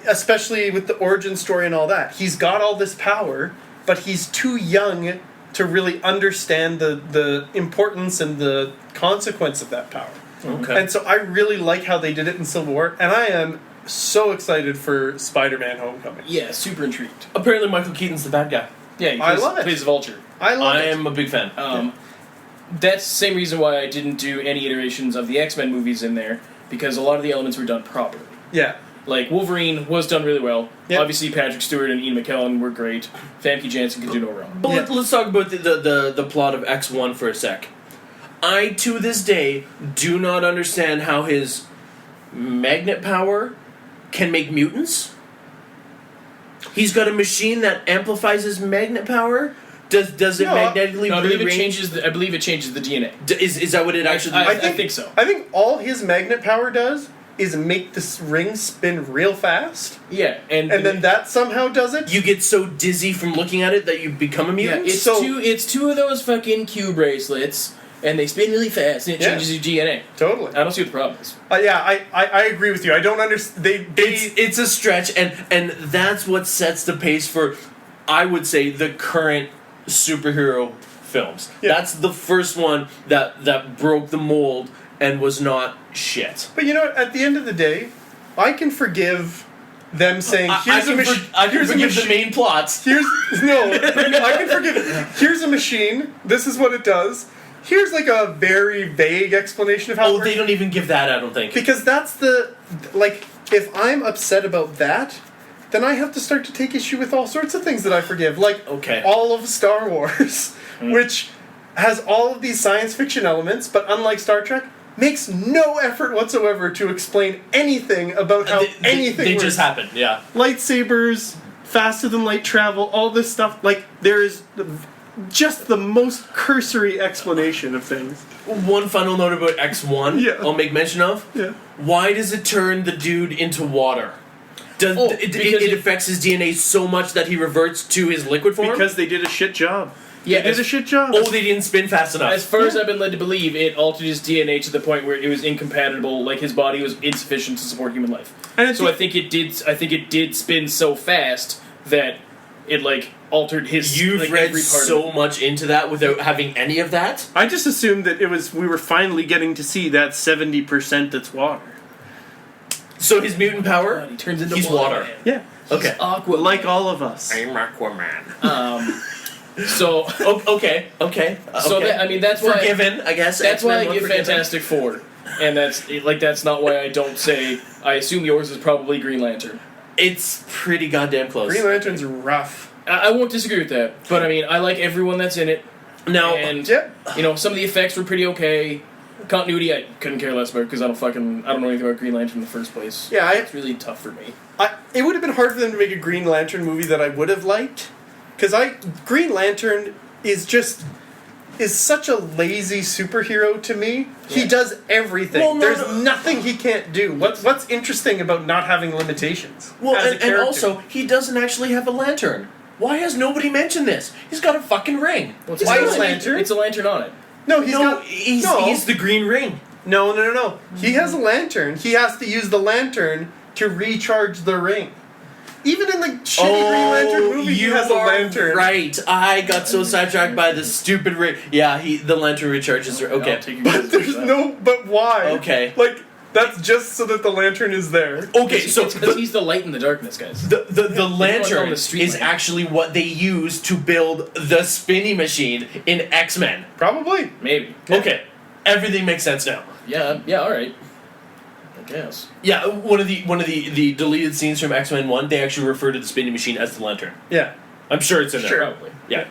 [SPEAKER 2] especially with the origin story and all that. He's got all this power, but he's too young to really understand the importance and the consequence of that power.
[SPEAKER 3] Okay.
[SPEAKER 2] And so I really like how they did it in Civil War, and I am so excited for Spider-Man Homecoming.
[SPEAKER 1] Yeah, super intrigued.
[SPEAKER 3] Apparently Michael Keaton's the bad guy.
[SPEAKER 1] Yeah, he
[SPEAKER 2] I love it.
[SPEAKER 1] plays Vulture.
[SPEAKER 3] I am a big fan.
[SPEAKER 1] That's the same reason why I didn't do any iterations of the X-Men movies in there, because a lot of the elements were done properly.
[SPEAKER 2] Yeah.
[SPEAKER 1] Like, Wolverine was done really well.
[SPEAKER 2] Yep.
[SPEAKER 1] Obviously, Patrick Stewart and Ian McKellen were great. Famke Janssen could do no wrong.
[SPEAKER 3] But let's talk about the plot of X1 for a sec. I, to this day, do not understand how his magnet power can make mutants. He's got a machine that amplifies his magnet power. Does it magnetically?
[SPEAKER 1] No, I believe it
[SPEAKER 3] rearrange-
[SPEAKER 1] changes. I believe it changes the DNA.
[SPEAKER 3] Is that what it actually?
[SPEAKER 1] I think so.
[SPEAKER 2] I think all his magnet power does is make this ring spin real fast,
[SPEAKER 1] Yeah, and
[SPEAKER 2] then that somehow does it.
[SPEAKER 3] You get so dizzy from looking at it that you become a
[SPEAKER 1] yeah,
[SPEAKER 3] mutant.
[SPEAKER 1] it's two of those fucking Q bracelets, and they spin really fast, and it changes your DNA.
[SPEAKER 2] Totally.
[SPEAKER 1] I don't see what the problem is.
[SPEAKER 2] I agree with you. I don't understand.
[SPEAKER 3] It's a stretch, and that's what sets the pace for, I would say, the current superhero films.
[SPEAKER 2] Yeah.
[SPEAKER 3] That's the first one that broke the mold and was not shit.
[SPEAKER 2] But you know what? At the end of the day, I can forgive them saying, "Here's a machine."
[SPEAKER 3] I can forgive the main plots.
[SPEAKER 2] I can forgive. Here's a machine. This is what it does. Here's like a very vague explanation of how.
[SPEAKER 3] Oh, they don't even give that, I don't think.
[SPEAKER 2] Because that's if I'm upset about that, then I have to start to take issue with all sorts of things that I forgive. Like all of Star Wars, which has all of these science fiction elements, but unlike Star Trek, makes no effort whatsoever to explain anything about how anything
[SPEAKER 3] They
[SPEAKER 2] works.
[SPEAKER 3] just happen, yeah.
[SPEAKER 2] Lightsabers, faster than light travel, all this stuff. Like, there is just the most cursory explanation of things.
[SPEAKER 3] One final note about X1 I'll make mention of.
[SPEAKER 2] Yeah.
[SPEAKER 3] Why does it turn the dude into water? It affects his DNA so much that he reverts to his liquid form?
[SPEAKER 2] Because they did a shit job.
[SPEAKER 1] Yeah,
[SPEAKER 2] they did a shit job.
[SPEAKER 3] Oh, they didn't spin fast enough.
[SPEAKER 1] As far as I've been led to believe, it altered his DNA to the point where it was incompatible. Like, his body was insufficient to support human life.
[SPEAKER 2] And
[SPEAKER 1] so I think it did spin so fast that it altered his.
[SPEAKER 3] You've read so much into that without having any of that.
[SPEAKER 2] I just assumed that we were finally getting to see that 70% that's water.
[SPEAKER 3] So his mutant power,
[SPEAKER 1] he turns into
[SPEAKER 3] he's water.
[SPEAKER 2] Yeah.
[SPEAKER 3] Okay.
[SPEAKER 1] Aqua,
[SPEAKER 2] like all of us.
[SPEAKER 3] I'm Aquaman.
[SPEAKER 1] So
[SPEAKER 3] okay.
[SPEAKER 1] So that's why
[SPEAKER 3] forgiven. I guess
[SPEAKER 1] that's why I
[SPEAKER 3] X-Men
[SPEAKER 1] give
[SPEAKER 3] forgiven.
[SPEAKER 1] Fantastic Four, and that's not why I don't say. I assume yours is probably Green Lantern.
[SPEAKER 3] It's pretty goddamn close.
[SPEAKER 2] Green Lantern's rough.
[SPEAKER 1] I won't disagree with that, but I like everyone that's in it.
[SPEAKER 3] Now,
[SPEAKER 1] and some of the effects were pretty okay. Continuity, I couldn't care less about because I don't know anything about Green Lantern in the first place.
[SPEAKER 2] Yeah,
[SPEAKER 1] it's really tough for me.
[SPEAKER 2] It would have been hard for them to make a Green Lantern movie that I would have liked, because Green Lantern is such a lazy superhero to me. Yeah. He does everything. Well, There's nothing he can't do. What's interesting about not having limitations?
[SPEAKER 3] Well, and also, he doesn't actually have a lantern. Why has nobody mentioned this? He's got a fucking ring.
[SPEAKER 2] Why is lantern?
[SPEAKER 1] It's a lantern on it.
[SPEAKER 2] No,
[SPEAKER 3] he's the green ring.
[SPEAKER 2] No. He has a lantern. He has to use the lantern to recharge the ring. Even in the shitty Green Lantern movie, he has a lantern.
[SPEAKER 3] Right. I got so sidetracked by the stupid ring. Yeah, the lantern recharges. Okay.
[SPEAKER 2] But why?
[SPEAKER 3] Okay.
[SPEAKER 2] That's just so that the lantern is there.
[SPEAKER 3] Okay, so
[SPEAKER 1] because he's the light in the darkness, guys.
[SPEAKER 3] The lantern is actually what they use to build the spinny machine in X-Men.
[SPEAKER 2] Probably.
[SPEAKER 1] Maybe.
[SPEAKER 3] Okay. Everything makes sense now.
[SPEAKER 1] Yeah, all right. I guess.
[SPEAKER 3] Yeah, one of the deleted scenes from X-Men 1, they actually refer to the spinning machine as the lantern.
[SPEAKER 2] Yeah.
[SPEAKER 3] I'm sure it's in there.
[SPEAKER 1] Probably.
[SPEAKER 3] Yeah.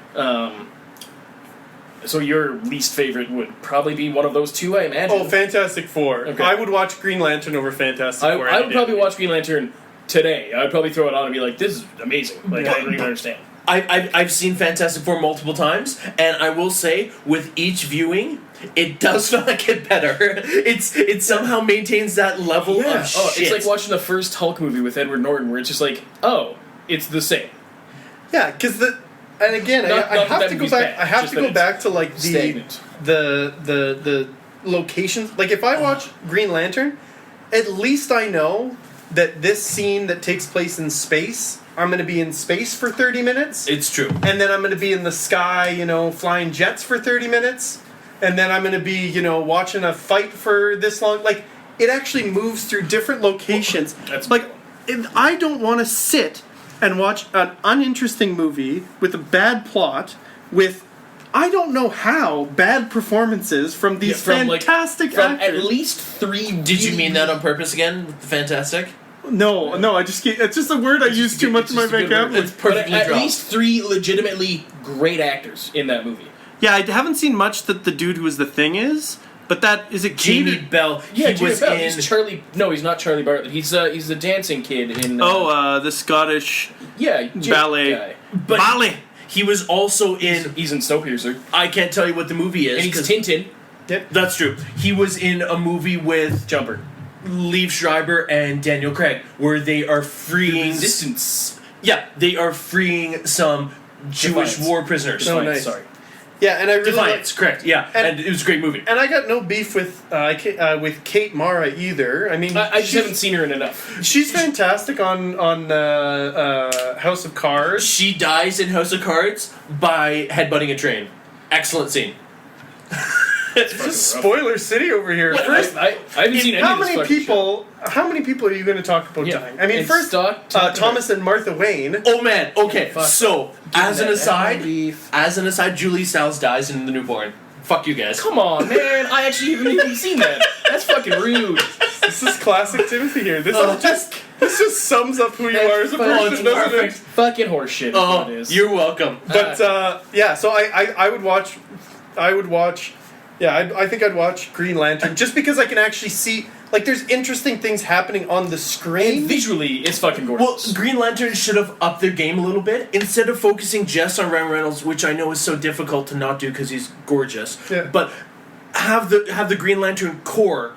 [SPEAKER 1] So your least favorite would probably be one of those two, I imagine.
[SPEAKER 2] Oh, Fantastic Four. Okay. I would watch Green Lantern over Fantastic Four.
[SPEAKER 1] I would probably watch Green Lantern today. I would probably throw it on and be like, this is amazing. I don't even understand.
[SPEAKER 3] I've seen Fantastic Four multiple times, and I will say, with each viewing, it does not get better. It somehow maintains that level of shit.
[SPEAKER 1] Oh, it's like watching the first Hulk movie with Edward Norton, where it's just like, oh, it's the same.
[SPEAKER 2] Yeah, because and again, I have to go back. I have to go back to like the locations. Like if I watch Green Lantern, at least I know that this scene that takes place in space, I'm going to be in space for 30 minutes.
[SPEAKER 3] It's true.
[SPEAKER 2] And then I'm going to be in the sky, flying jets for 30 minutes. And then I'm going to be, watching a fight for this long. Like, it actually moves through different locations.
[SPEAKER 1] That's
[SPEAKER 2] like, I don't want to sit and watch an uninteresting movie with a bad plot with, I don't know how, bad performances from these fantastic actors.
[SPEAKER 3] At least 3. Did you mean that on purpose again? With the fantastic?
[SPEAKER 2] No, I just can't. It's just a word I use too much in my vocabulary.
[SPEAKER 3] It's perfectly
[SPEAKER 1] at
[SPEAKER 3] dropped.
[SPEAKER 1] least 3 legitimately great actors in that movie.
[SPEAKER 2] Yeah, I haven't seen much that the dude who was the Thing is, but is it
[SPEAKER 3] Jamie
[SPEAKER 2] Gator?
[SPEAKER 3] Bell.
[SPEAKER 1] Yeah,
[SPEAKER 3] he was
[SPEAKER 1] Bell.
[SPEAKER 3] in.
[SPEAKER 1] He's Charlie. No, he's not Charlie Bartlett. He's the dancing kid in.
[SPEAKER 2] The Scottish ballet
[SPEAKER 1] guy.
[SPEAKER 3] But
[SPEAKER 2] ballet.
[SPEAKER 3] He was also in.
[SPEAKER 1] He's in Snowpiercer,
[SPEAKER 3] I can't tell you what the movie is.
[SPEAKER 1] and he's Tintin.
[SPEAKER 2] Yep.
[SPEAKER 3] That's true. He was in a movie with
[SPEAKER 1] Jumper.
[SPEAKER 3] Liev Schreiber and Daniel Craig, where they are freeing.
[SPEAKER 1] Resistance.
[SPEAKER 3] Yeah, they are freeing some Jewish
[SPEAKER 1] Defiance.
[SPEAKER 3] war prisoners.
[SPEAKER 2] Oh,
[SPEAKER 1] Defiance,
[SPEAKER 2] nice.
[SPEAKER 1] Sorry.
[SPEAKER 2] Yeah, and I really
[SPEAKER 3] Defiance, correct. Yeah, and it was a great movie.
[SPEAKER 2] and I got no beef with Kate Mara either. I mean,
[SPEAKER 1] I just haven't seen her in enough.
[SPEAKER 2] she's fantastic on House of Cards.
[SPEAKER 3] She dies in House of Cards by headbutting a train. Excellent scene.
[SPEAKER 2] It's just spoiler city over here. First,
[SPEAKER 1] I haven't seen any
[SPEAKER 2] how
[SPEAKER 1] of this
[SPEAKER 2] many
[SPEAKER 1] fucking
[SPEAKER 2] people? How many people are you going to talk about
[SPEAKER 1] Yeah.
[SPEAKER 2] dying? I mean,
[SPEAKER 1] And
[SPEAKER 2] first,
[SPEAKER 1] stop
[SPEAKER 2] Thomas and Martha Wayne.
[SPEAKER 3] Oh man, okay,
[SPEAKER 1] Fuck.
[SPEAKER 3] so as an
[SPEAKER 1] that
[SPEAKER 3] aside,
[SPEAKER 1] beef.
[SPEAKER 3] Julie Stiles dies in The Newborn. Fuck you guys.
[SPEAKER 1] Come on, man! I actually haven't even seen that. That's fucking rude.
[SPEAKER 2] This is classic Timothy here. This just sums up who you are as a
[SPEAKER 1] That's
[SPEAKER 2] person, doesn't it?
[SPEAKER 1] Fucking horseshit. Is what it is.
[SPEAKER 3] You're welcome.
[SPEAKER 2] But yeah, so I would watch. I think I'd watch Green Lantern just because I can actually see. Like, there's interesting things happening on the screen.
[SPEAKER 1] And visually, it's fucking gorgeous.
[SPEAKER 3] Well, Green Lantern should have upped their game a little bit. Instead of focusing just on Ryan Reynolds, which I know is so difficult to not do because he's gorgeous,
[SPEAKER 2] Yeah.
[SPEAKER 3] but have the Green Lantern core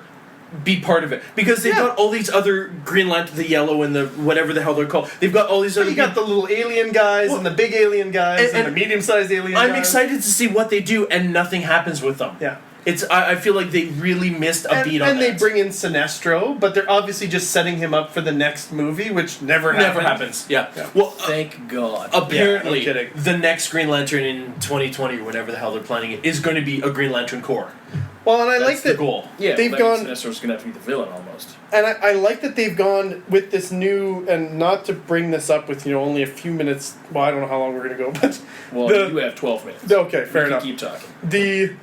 [SPEAKER 3] be part of it. Because they've got all these other Green Lantern, the yellow and the whatever the hell they're called. They've got all these other...
[SPEAKER 2] You got the little alien guys and the big alien guys and the medium-sized alien guys.
[SPEAKER 3] I'm excited to see what they do, and nothing happens with them.
[SPEAKER 2] Yeah.
[SPEAKER 3] I feel like they really missed a beat on that.
[SPEAKER 2] And they bring in Sinestro, but they're obviously just setting him up for the next movie, which never
[SPEAKER 3] happens. Yeah. Well,
[SPEAKER 1] Thank God.
[SPEAKER 3] apparently,
[SPEAKER 2] Yeah, no kidding.
[SPEAKER 3] the next Green Lantern in 2020 or whatever the hell they're planning it is going to be a Green Lantern core.
[SPEAKER 2] Well, and I
[SPEAKER 3] That's
[SPEAKER 2] like
[SPEAKER 3] the
[SPEAKER 2] that
[SPEAKER 3] goal.
[SPEAKER 1] Yeah,
[SPEAKER 2] they've
[SPEAKER 1] well,
[SPEAKER 2] gone,
[SPEAKER 1] Sinestro's gonna have to be the villain almost.
[SPEAKER 2] and I like that they've gone with this new, and not to bring this up with only a few minutes. Well, I don't know how long we're gonna go, but
[SPEAKER 1] Well, you have 12 minutes.
[SPEAKER 2] okay, fair
[SPEAKER 1] You
[SPEAKER 2] enough.
[SPEAKER 1] can keep talking.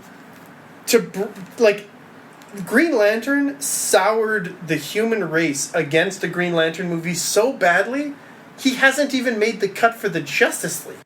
[SPEAKER 2] Green Lantern soured the human race against a Green Lantern movie so badly, he hasn't even made the cut for the Justice League.